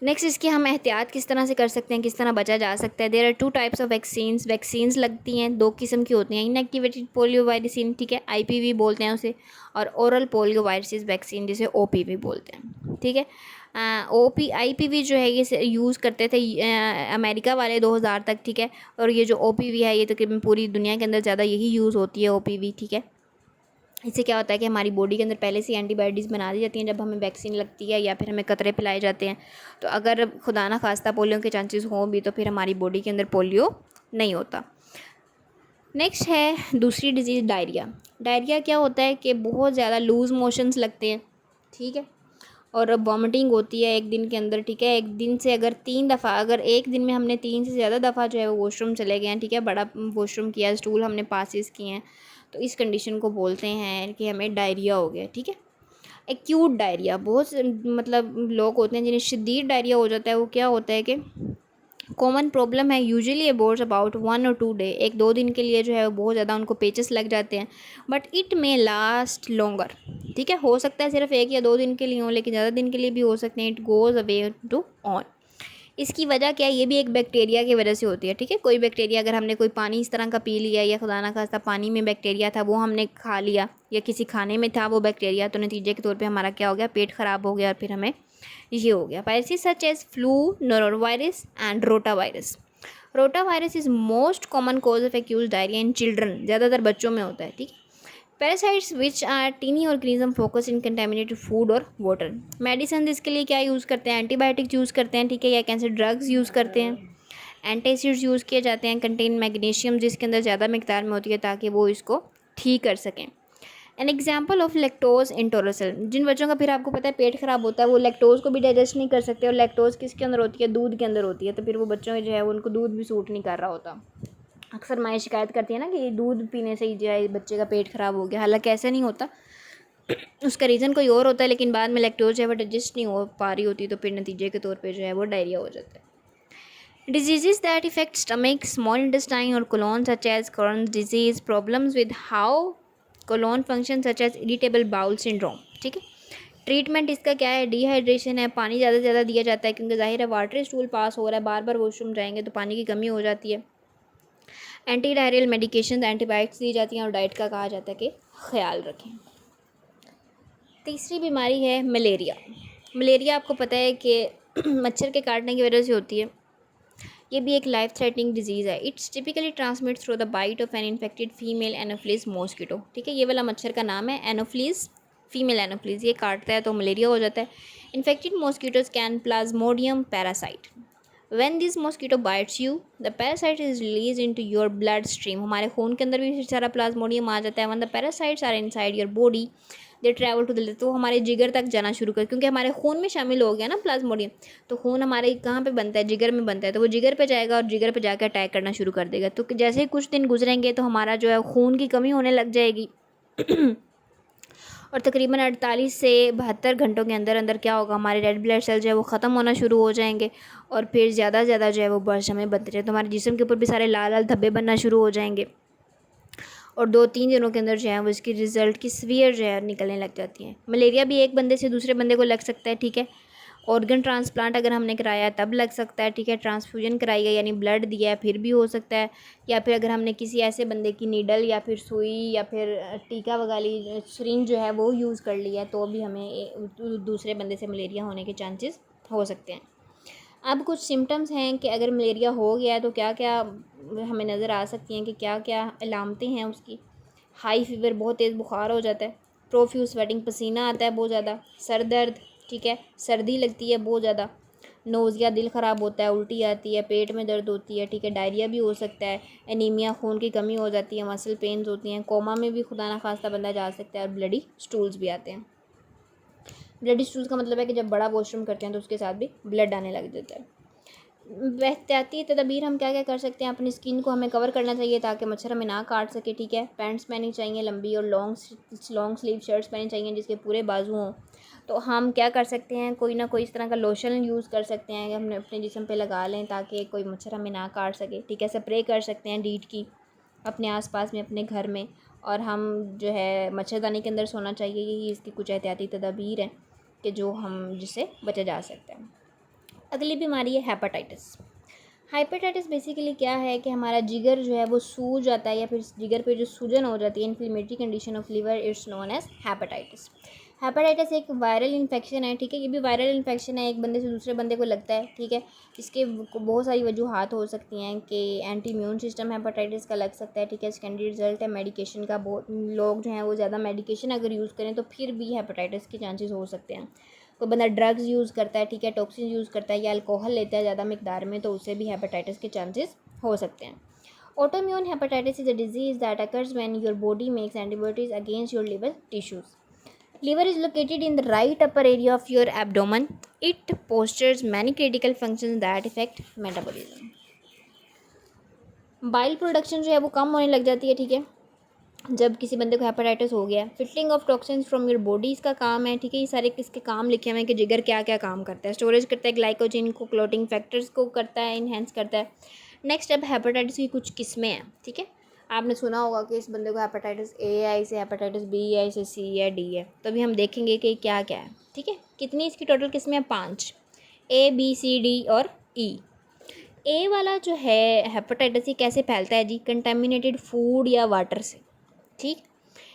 नेक्स्ट, इसकी हम एहतियात किस तरह से कर सकते हैं, किस तरह बचा जा सकता है। There are 2 types of vaccines लगती हैं, 2 किस्म की होती हैं। इनएक्टिवेटेड पोलियो वायरसिन, ठीक है, IPV बोलते हैं उसे, और ओरल पोलियो वायरसिस वैक्सीन जिसे OPV बोलते हैं, ठीक है। IPV जो है ये यूज़ करते थे अमेरिका वाले 2000 तक, ठीक है। और ये जो OPV है ये तकरीबन पूरी दुनिया के अंदर ज़्यादा यही यूज़ होती है, OPV, ठीक है। इससे क्या होता है कि हमारी बॉडी के अंदर पहले से एंटीबॉडीज़ बना दी जाती हैं जब हमें वैक्सीन लगती है या फिर हमें कतरे पिलाए जाते हैं। तो अगर खुदा ना खास्ता पोलियो के चांसेस हों भी तो फिर हमारी बॉडी के अंदर पोलियो नहीं होता। नेक्स्ट है दूसरी डिजीज़, डायरिया। डायरिया क्या होता है कि बहुत ज़्यादा लूज़ मोशंस लगते हैं, ठीक है, और वॉमिटिंग होती है एक दिन के अंदर, ठीक है। एक दिन से अगर 3 दफ़ा, अगर एक दिन में हमने 3 से ज़्यादा दफ़ा जो है वो वॉशरूम चले गए हैं, ठीक है, बड़ा वॉशरूम किया, स्टूल हमने पासिस किए हैं, तो इस कंडीशन को बोलते हैं कि हमें डायरिया हो गया, ठीक है। एक्यूट डायरिया, बहुत मतलब लोग होते हैं जिन्हें शदीद डायरिया हो जाता है। वो क्या होता है कि कॉमन प्रॉब्लम है, यूजुअली अबाउट 1 और 2 डे, 1-2 दिन के लिए जो है बहुत ज़्यादा उनको पेचेस लग जाते हैं, but it may last longer, ठीक है। हो सकता है सिर्फ 1 या 2 दिन के लिए हो, लेकिन ज़्यादा दिन के लिए भी हो सकते हैं। It goes away to on. इसकी वजह क्या है, ये भी एक बैक्टीरिया की वजह से होती है, ठीक है। कोई बैक्टीरिया, अगर हमने कोई पानी इस तरह का पी लिया या खुदा ना खास्ता पानी में बैक्टीरिया था वो हमने खा लिया, या किसी खाने में था वो बैक्टीरिया, तो नतीजे के तौर पे हमारा क्या हो गया, पेट ख़राब हो गया और फिर हमें ये हो गया। Viruses such as flu, norovirus and rota virus. Rota virus is most common cause of acute diarrhoea in children, ज़्यादातर बच्चों में होता है, ठीक है। Parasites which are tiny organism focus in contaminated food और वाटर। मेडिसिन इसके लिए क्या यूज़ करते हैं, एंटीबायोटिक्स यूज़ करते हैं, ठीक है, या कैंसर ड्रग्स यूज़ करते हैं। एंटासिड्स यूज़ किए जाते हैं, कंटेन मैग्नीशियम जिसके अंदर ज़्यादा मिकदार में होती है ताकि वो इसको ठीक कर सकें। An example of lactose intolerance, जिन बच्चों का फिर आपको पता है पेट ख़राब होता है, वो लैक्टोज को भी डाइजेस्ट नहीं कर सकते, और लैक्टोज किसके अंदर होती है, दूध के अंदर होती है, तो फिर वो बच्चों जो है उनको दूध भी सूट नहीं कर रहा होता। अक्सर माएँ शिकायत करती है ना कि दूध पीने से ही जो है बच्चे का पेट ख़राब हो गया, हालांकि ऐसा नहीं होता, उसका रीज़न कोई और होता है, लेकिन बाद में लैक्टोज जो है वो डाइजेस्ट नहीं हो पा रही होती, तो फिर नतीजे के तौर पे जो है वो डायरिया हो जाता है। Diseases that affect stomach, small intestine, or colon, such as Crohn's disease, problems with how colon function, such as irritable bowel syndrome. ठीक है, ट्रीटमेंट इसका क्या है? डिहाइड्रेशन है, पानी ज़्यादा से ज़्यादा दिया जाता है क्योंकि जाहिर है वाटर स्टूल पास हो रहा है, बार बार वॉशरूम जाएंगे तो पानी की कमी हो जाती है। एंटी डायरियल मेडिकेशन, एंटीबायोटिक्स दी जाती हैं और डाइट का कहा जाता है कि ख्याल रखें। तीसरी बीमारी है मलेरिया। मलेरिया आपको पता है कि मच्छर के काटने की वजह से होती है। ये भी एक लाइफ थ्रेटनिंग डिजीज़ है। It's typically transmit through the bite of an infected female anopheles mosquito. ठीक है, ये वाला मच्छर का नाम है एनोफिलीज, फीमेल एनोफिलीज। ये काटता है तो मलेरिया हो जाता है। Infected mosquitoes can Plasmodium parasite. When this mosquito bites you, the parasite is released into your blood stream. हमारे खून के अंदर भी सारा प्लाज्मोडियम आ जाता है। When the parasites are inside your body, they travel to the, तो हमारे जिगर तक जाना शुरू कर, क्योंकि हमारे खून में शामिल हो गया ना प्लाज्मोडियम। तो खून हमारे कहाँ पे बनता है? जिगर में बनता है। तो वो जिगर पे जाएगा और जिगर पे जाकर अटैक करना शुरू कर देगा। तो जैसे ही कुछ दिन गुजरेंगे तो हमारा जो है खून की कमी होने लग जाएगी और तकरीबन 48 से 72 घंटों के अंदर अंदर क्या होगा? हमारे रेड ब्लड सेल जो है वो ख़त्म होना शुरू हो जाएंगे और फिर ज़्यादा से ज़्यादा जो है वो बर्श हमें बनते रहे। तो हमारे जिस्म के ऊपर भी सारे लाल लाल धब्बे बनना शुरू हो जाएंगे और 2-3 दिनों के अंदर जो है वो इसकी रिज़ल्ट की सीवियर जो है निकलने लग जाती हैं। मलेरिया भी एक बंदे से दूसरे बंदे को लग सकता है। ठीक है, ऑर्गन ट्रांसप्लांट अगर हमने कराया तब लग सकता है। ठीक है, ट्रांसफ्यूजन कराई है यानी ब्लड दिया है फिर भी हो सकता है, या फिर अगर हमने किसी ऐसे बंदे की नीडल या फिर सुई या फिर टीका वगैरह सिरिंज जो है वो यूज़ कर लिया है तो भी हमें दूसरे बंदे से मलेरिया होने के चांसेस हो सकते हैं। अब कुछ सिम्टम्स हैं कि अगर मलेरिया हो गया है तो क्या क्या हमें नज़र आ सकती हैं, कि क्या क्या अलामतें हैं उसकी। हाई फीवर, बहुत तेज़ बुखार हो जाता है। प्रोफ्यूज स्वेटिंग, पसीना आता है बहुत ज़्यादा। सर दर्द, ठीक है, सर्दी लगती है बहुत ज़्यादा। नोज़िया, दिल ख़राब होता है, उल्टी आती है, पेट में दर्द होती है। ठीक है, डायरिया भी हो सकता है। एनीमिया, खून की कमी हो जाती है। मसल पेन्स होती हैं। कोमा में भी खुदा ना खास्ता बंदा जा सकता है और ब्लडी स्टूल्स भी आते हैं। ब्लडी स्टूल्स का मतलब है कि जब बड़ा वॉशरूम करते हैं तो उसके साथ भी ब्लड आने लग जाता है। एहतियाती तदबीर हम क्या क्या कर सकते हैं? अपनी स्किन को हमें कवर करना चाहिए ताकि मच्छर हमें ना काट सके। ठीक है, पैंट्स पहननी चाहिए लंबी और लॉन्ग स्लीव शर्ट्स पहननी चाहिए जिसके पूरे बाजू हों। तो हम क्या कर सकते हैं? कोई ना कोई इस तरह का लोशन यूज़ कर सकते हैं कि हम अपने जिस्म पे लगा लें ताकि कोई मच्छर हमें ना काट सके। ठीक है, स्प्रे कर सकते हैं डीट की अपने आसपास में, अपने घर में। और हम जो है मच्छरदानी के अंदर सोना चाहिए। यही इसकी कुछ एहतियाती तदबीर हैं कि जो हम जिससे बचा जा सकता है। अगली बीमारी है हेपेटाइटिस। हेपेटाइटिस बेसिकली क्या है कि हमारा जिगर जो है वो सूज जाता है या फिर जिगर पे जो सूजन हो जाती है, inflammatory condition of liver, it's known as hepatitis. Hepatitis एक वायरल इन्फेक्शन है। ठीक है, ये भी वायरल इन्फेक्शन है, एक बंदे से दूसरे बंदे को लगता है। ठीक है, इसके बहुत सारी वजूहात हो सकती हैं कि एंटी इम्यून सिस्टम हेपेटाइटिस का लग सकता है। ठीक है, सेकेंडरी रिजल्ट है मेडिकेशन का। बहुत लोग जो हैं वो ज़्यादा मेडिकेशन अगर यूज़ करें तो फिर भी हेपेटाइटिस के चांसेस हो सकते हैं। कोई बंदा ड्रग्स यूज़ करता है, ठीक है, टॉक्सिन यूज़ करता है या अल्कोहल लेता है ज़्यादा मिकदार में, तो उससे भी हेपेटाइटिस के चांसेस हो सकते हैं। Autoimmune hepatitis is a disease that occurs when your body makes antibodies against your liver tissues. Liver is located in the right upper area of your abdomen. It postures many critical functions that affect metabolism. Bile production जो है वो कम होने लग जाती है। ठीक है, जब किसी बंदे को हेपेटाइटिस हो गया। Filtering of toxins from your body इसका काम है। ठीक है, ये सारे किसके काम लिखे हुए हैं कि जिगर क्या क्या काम करता है। स्टोरेज करता है ग्लाइकोजन को, क्लोटिंग फैक्टर्स को करता है, इन्हेंस करता है। नेक्स्ट, अब हेपेटाइटिस की कुछ किस्में हैं। ठीक है, आपने सुना होगा कि इस बंदे को हेपेटाइटिस ए है, इसे हेपेटाइटिस बी है, इसे सी है, डी है। तो अभी हम देखेंगे कि क्या क्या है। ठीक है, कितनी इसकी टोटल किस्में हैं? 5, ए बी सी डी और ई। ए वाला जो है हेपेटाइटिस, ये कैसे फैलता है जी? कंटेमिनेटेड फूड या वाटर से। ठीक,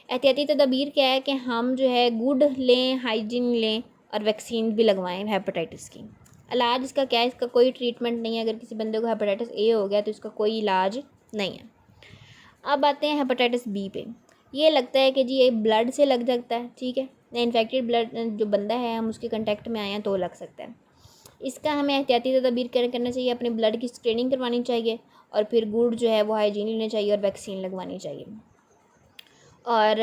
एहतियाती तदबीर क्या है कि हम जो है गुड लें, हाइजीन लें और वैक्सीन भी लगवाएं हेपेटाइटिस की। इलाज इसका क्या है? इसका कोई ट्रीटमेंट नहीं है। अगर किसी बंदे को हेपेटाइटिस ए हो गया तो इसका कोई इलाज नहीं है। अब आते हैं हेपेटाइटिस बी पे। ये लगता है कि जी ये ब्लड से लग सकता है। ठीक है, इन्फेक्टेड ब्लड जो बंदा है हम उसके कंटेक्ट में आए हैं तो लग सकता है। इसका हमें एहतियाती तदबीर करना चाहिए, अपने ब्लड की स्क्रीनिंग करवानी चाहिए और फिर गुड जो है वो हाइजीन लेना चाहिए और वैक्सीन लगवानी चाहिए। और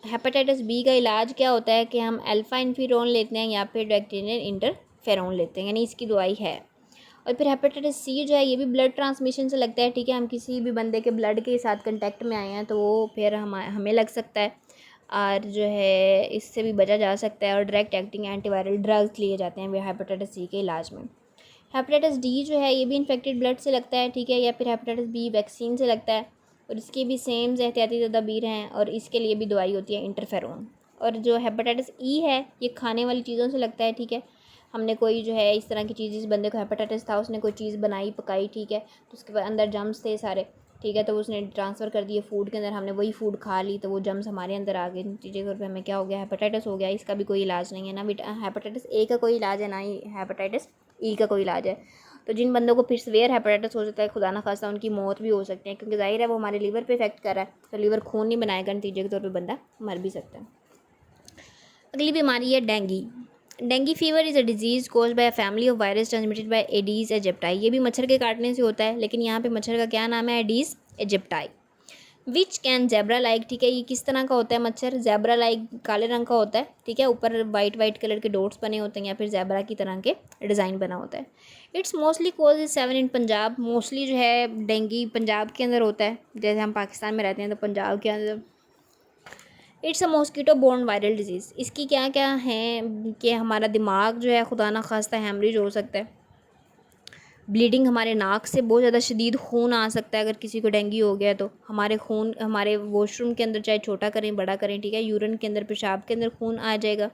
हेपेटाइटिस बी का इलाज क्या होता है कि हम अल्फा इंफिरोन लेते हैं या फिर बैक्टीरियल इंटरफेरोन लेते हैं, यानी इसकी दवाई है। और फिर हेपेटाइटिस सी जो है ये भी ब्लड ट्रांसमिशन से लगता है। ठीक है, हम किसी भी बंदे के ब्लड के साथ कंटेक्ट में आए हैं तो वो फिर हमें लग सकता है और जो है इससे भी बचा जा सकता है। और डायरेक्ट एक्टिंग एंटीवायरल ड्रग्स लिए जाते हैं वे हेपेटाइटिस सी के इलाज में। हेपेटाइटिस डी जो है ये भी इन्फेक्टेड ब्लड से लगता है, ठीक है, या फिर हेपेटाइटिस बी वैक्सीन से लगता है, और इसके भी सेम एहतियाती तदाबीर हैं, और इसके लिए भी दवाई होती है इंटरफेरोन। और जो हेपेटाइटिस ई है ये खाने वाली चीज़ों से लगता है, ठीक है, हमने कोई जो है इस तरह की चीज़, जिस बंदे को हेपेटाइटिस था उसने कोई चीज़ बनाई पकाई, ठीक है, तो उसके बाद अंदर जम्स थे सारे, ठीक है, तो उसने ट्रांसफ़र कर दिए फूड के अंदर, हमने वही फूड खा ली तो वो जम्स हमारे अंदर आ गए, नतीजे के तौर पे हमें क्या हो गया, हेपेटाइटिस हो गया। इसका भी कोई इलाज नहीं है ना, हेपेटाइटिस ए का कोई इलाज है ना ही हेपेटाइटिस ई का कोई इलाज है। तो जिन बंदों को फिर सवेयर हेपेटाइटिस हो जाता है, खुदा ना खास्ता उनकी मौत भी हो सकती है, क्योंकि जाहिर है वो हमारे लीवर पे इफेक्ट कर रहा है, तो लीवर खून नहीं बनाएगा, नतीजे के तौर पे बंदा मर भी सकता है। अगली बीमारी है dengue. Dengue fever is a disease cause by a family of virus transmitted by Aedes aegypti. ये भी मच्छर के काटने से होता है, लेकिन यहाँ पे मच्छर का क्या नाम है, Aedes aegypti. Which can zebra like, ठीक है, ये किस तरह का होता है मच्छर, जेब्रा लाइक काले रंग का होता है, ठीक है, ऊपर वाइट वाइट कलर के डॉट्स बने होते हैं, या फिर जेब्रा की तरह के डिज़ाइन बना होता है। It's mostly cause is 7 in Punjab. Mostly जो है डेंगी पंजाब के अंदर होता है, जैसे हम पाकिस्तान में रहते हैं तो पंजाब के अंदर। It's a mosquito borne viral disease. इसकी क्या क्या है कि हमारा दिमाग जो है खुदा ना खास्ता हैमरेज हो सकता है, ब्लीडिंग, हमारे नाक से बहुत ज़्यादा शदीद खून आ सकता है अगर किसी को डेंगी हो गया तो, हमारे खून हमारे वॉशरूम के अंदर चाहे छोटा करें बड़ा करें, ठीक है, यूरिन के अंदर पेशाब के अंदर खून आ जाएगा,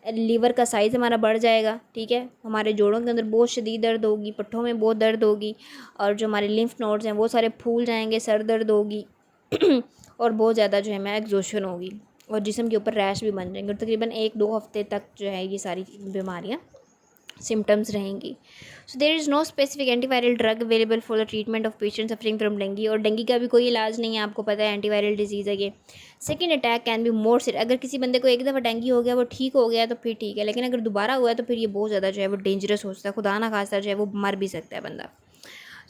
लीवर का साइज़ हमारा बढ़ जाएगा, ठीक है, हमारे जोड़ों के अंदर बहुत शदीद दर्द होगी, पट्ठों में बहुत दर्द होगी, और जो हमारे लिम्फ नोड्स हैं वो सारे फूल जाएंगे, सर दर्द होगी और बहुत ज़्यादा जो है मैं एग्जॉशन होगी, और जिस्म के ऊपर रैश भी बन जाएंगे, और तकरीबन 1-2 हफ्ते तक जो है ये सारी बीमारियाँ सिम्टम्स रहेंगी। So there is no specific antiviral drug available for the treatment of patient suffering from dengue. और डेंगी का भी कोई इलाज नहीं है, आपको पता है एंटीवायरल डिजीज़ है ये। Second attack can be more serious. अगर किसी बंदे को एक दफ़ा डेंगी हो गया वो ठीक हो गया तो फिर ठीक है, लेकिन अगर दोबारा हुआ है तो फिर ये बहुत ज़्यादा जो है वो डेंजरस हो सकता है, खुदा ना खास्ता जो है वो मर भी सकता है बंदा।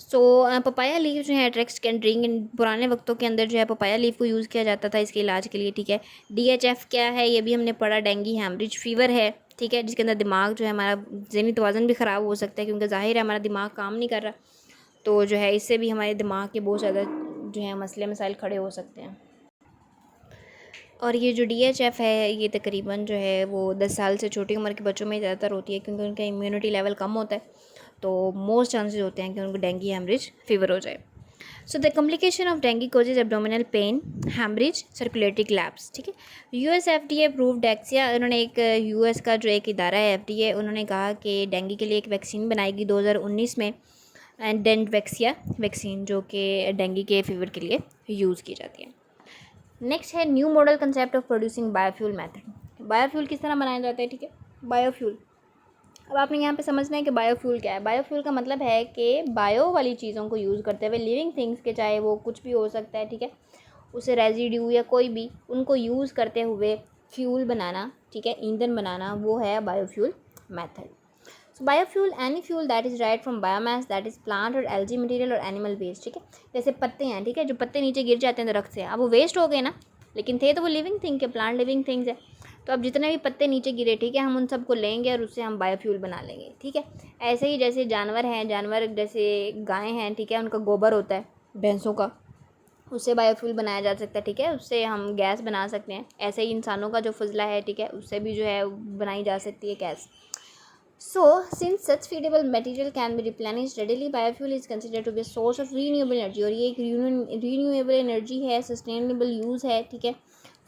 सो पपाया लीव जो है अट्रैक्ट्स कैन ड्रिंक। इन पुराने वक्तों के अंदर जो है पपाया लीव को यूज़ किया जाता था इसके इलाज के लिए, ठीक है। DHF क्या है ये भी हमने पढ़ा, डेंगी हैमरेज फीवर है, ठीक है, जिसके अंदर दिमाग जो है हमारा ज़हनी तवाज़ुन भी ख़राब हो सकता है, क्योंकि ज़ाहिर है हमारा दिमाग काम नहीं कर रहा, तो जो है इससे भी हमारे दिमाग के बहुत ज़्यादा जो है मसले मसाइल खड़े हो सकते हैं। और ये जो DHF है ये तकरीबन जो है वो 10 साल से छोटी उम्र के बच्चों में ज़्यादातर होती है, क्योंकि उनका इम्यूनिटी लेवल कम होता है, तो मोस्ट चांसेस होते हैं कि उनको डेंगी हैमरेज फीवर हो जाए। So the complication of dengue causes abdominal pain, haemorrhage, circulatory collapse, ठीक है। USFDA अप्रूव्ड डेक्सिया, उन्होंने एक US का जो एक इदारा है FDA, उन्होंने कहा कि डेंगी के लिए एक वैक्सीन बनाएगी 2019 में, एंड डेंटवैक्सिया वैक्सीन, जो कि डेंगी के फीवर के लिए यूज़ की जाती है। नेक्स्ट है new model concept of producing biofuel method. Biofuel किस तरह बनाया जाता है, ठीक है, बायोफ्यूल। अब आपने यहाँ पे समझना है कि बायोफ्यूल क्या है। बायोफ्यूल का मतलब है कि बायो वाली चीज़ों को यूज़ करते हुए, लिविंग थिंग्स के, चाहे वो कुछ भी हो सकता है, ठीक है, उसे रेजिड्यू या कोई भी, उनको यूज़ करते हुए फ्यूल बनाना, ठीक है, ईंधन बनाना, वो है biofuel method. So biofuel any fuel that is right from biomass, that is plant और एल्गी मटेरियल और एनिमल वेस्ट, ठीक है। जैसे पत्ते हैं, ठीक है, जो पत्ते नीचे गिर जाते हैं दरख्त से, अब वो वेस्ट हो गए ना, लेकिन थे तो वो लिविंग थिंग के, प्लांट लिविंग थिंग्स है, तो अब जितने भी पत्ते नीचे गिरे, ठीक है, हम उन सबको लेंगे और उससे हम बायोफ्यूल बना लेंगे, ठीक है। ऐसे ही जैसे जानवर हैं, जानवर जैसे गायें हैं, ठीक है, उनका गोबर होता है भैंसों का, उससे बायोफ्यूल बनाया जा सकता है, ठीक है, उससे हम गैस बना सकते हैं। ऐसे ही इंसानों का जो फजला है, ठीक है, उससे भी जो है बनाई जा सकती है gas. So, since such feedable material can be replenished readily, biofuel is considered to be a source of renewable energy। और ये एक renewable energy है, sustainable use है, ठीक है।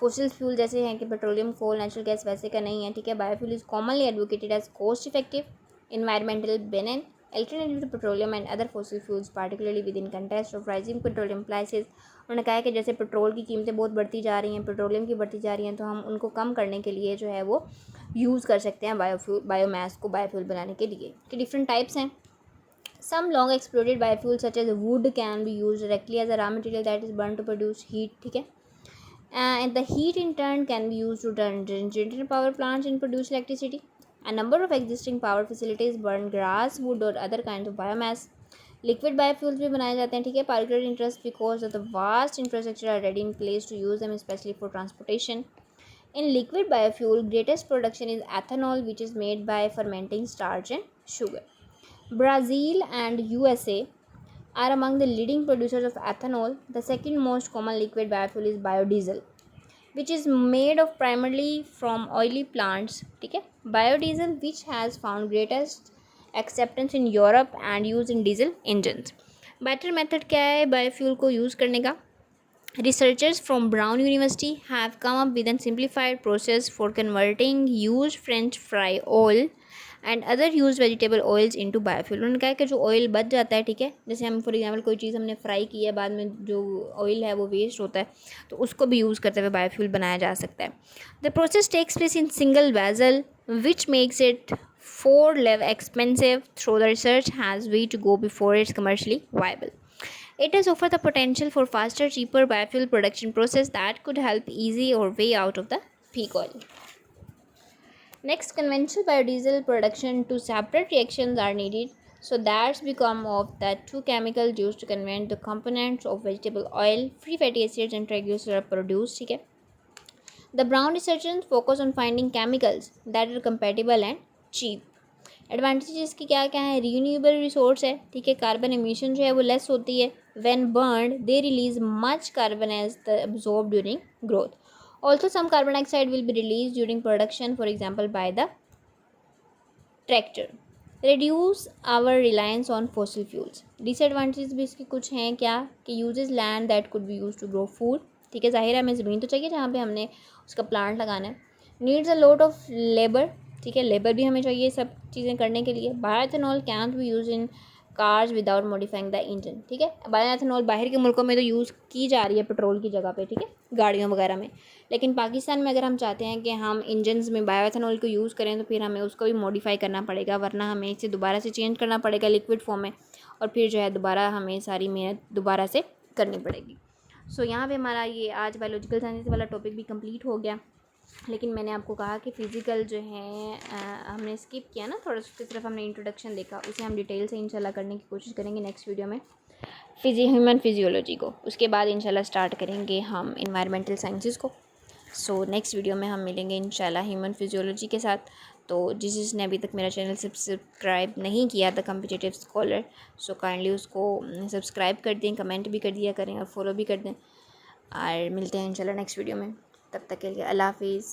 फॉसिल फ्यूल जैसे हैं कि पेट्रोलियम, कोल, नेचुरल गैस वैसे का नहीं है, ठीक है। Biofuel is commonly advocated as cost effective, environmental benefit alternative to petroleum and other fossil fuels, particularly within context of rising petroleum prices। उन्होंने कहा है कि जैसे पेट्रोल की कीमतें बहुत बढ़ती जा रही हैं, पेट्रोलियम की बढ़ती जा रही हैं, तो हम उनको कम करने के लिए जो है वो यूज़ कर सकते हैं बायोफ्यूल, बायोमास को बायोफ्यूल बनाने के लिए, कि डिफरेंट टाइप्स हैं। Some long exploded biofuels such as wood can be used directly as a raw material that is burned to produce heat, ठीक है, and the heat in turn can be used to run generator power plants and produce electricity। A number of existing power facilities burn grass, wood और other kinds of biomass। Liquid biofuels भी बनाए जाते हैं, ठीक है, particular interest because of the vast infrastructure are ready in place to use them specially for transportation. In liquid biofuel, greatest production is ethanol, which is made by fermenting starch and sugar. Brazil and USA are among the leading producers of ethanol. The second most common liquid biofuel is biodiesel, which is made of primarily from oily plants, ठीक है। Biodiesel which has found greatest acceptance in Europe and use in diesel engines. Better method क्या है बायोफ्यूल को यूज़ करने का? Researchers from Brown University have come up with a simplified process for converting used French fry oil and other use vegetable oils into biofuel. उन्होंने कहा कि जो ऑयल बच जाता है, ठीक है, जैसे हम फॉर एग्जांपल कोई चीज़ हमने फ्राई की है, बाद में जो ऑयल है वो वेस्ट होता है, तो उसको भी यूज़ करते हुए बायोफ्यूल बनाया जा सकता है। The process takes place in single vessel which makes it for less expensive through the research has way to go before it's commercially viable. It does offer the potential for faster, cheaper biofuel production process that could help easy or way out of the peak oil. Next, conventional biodiesel production, two separate reactions are needed. So that's become of the two chemicals used to convert the components of vegetable oil, free fatty acids and triglycerides are produced. ठीक है. The Brown researchers focus on finding chemicals that are compatible and cheap. Advantages की क्या क्या है? रीयूनेबल रिसोर्स है, ठीक है, कार्बन एमिशन जो है वो लेस होती है, when burn they release much carbon as the absorb during growth. Also some carbon dioxide will be release during production, for example by the tractor. Reduce our reliance on fossil fuels. Disadvantages भी इसके कुछ हैं क्या कि uses land that could be use to grow food, ठीक है, जाहिर है हमें ज़मीन तो चाहिए जहाँ पे हमने उसका प्लांट लगाना है. Needs a lot of labour, ठीक है, लेबर भी हमें चाहिए सब चीज़ें करने के लिए. Bioethanol cantt B use in cars without modifying the engine, ठीक है. बायोएथेनॉल बाहर के मुल्कों में तो यूज़ की जा रही है पेट्रोल की जगह पे, ठीक है, गाड़ियों वगैरह में, लेकिन पाकिस्तान में अगर हम चाहते हैं कि हम इंजन्स में बायोएथेनॉल को यूज़ करें तो फिर हमें उसको भी मॉडिफाई करना पड़ेगा, वरना हमें इसे दोबारा से चेंज करना पड़ेगा लिक्विड फॉर्म में, और फिर जो है दोबारा हमें सारी मेहनत दोबारा से करनी पड़ेगी. सो यहाँ पे हमारा ये आज बायोलॉजिकल साइंस वाला टॉपिक भी कंप्लीट हो गया. लेकिन मैंने आपको कहा कि फ़िज़िकल जो है हमने स्किप किया ना थोड़ा, उसकी तरफ हमने इंट्रोडक्शन देखा, उसे हम डिटेल से इंशाल्लाह करने की कोशिश करेंगे नेक्स्ट वीडियो में ह्यूमन फिजियोलॉजी को. उसके बाद इंशाल्लाह स्टार्ट करेंगे हम इन्वायरमेंटल साइंसेस को. सो नेक्स्ट वीडियो में हम मिलेंगे इंशाल्लाह ह्यूमन फिजियोलॉजी के साथ. तो जिसने अभी तक मेरा चैनल सब्सक्राइब नहीं किया the competitive scholar, so kindly उसको सब्सक्राइब कर दें, कमेंट भी कर दिया करें और फॉलो भी कर दें. और मिलते हैं इंशाल्लाह नेक्स्ट वीडियो में. तब तक के लिए अल्लाह हाफिज़.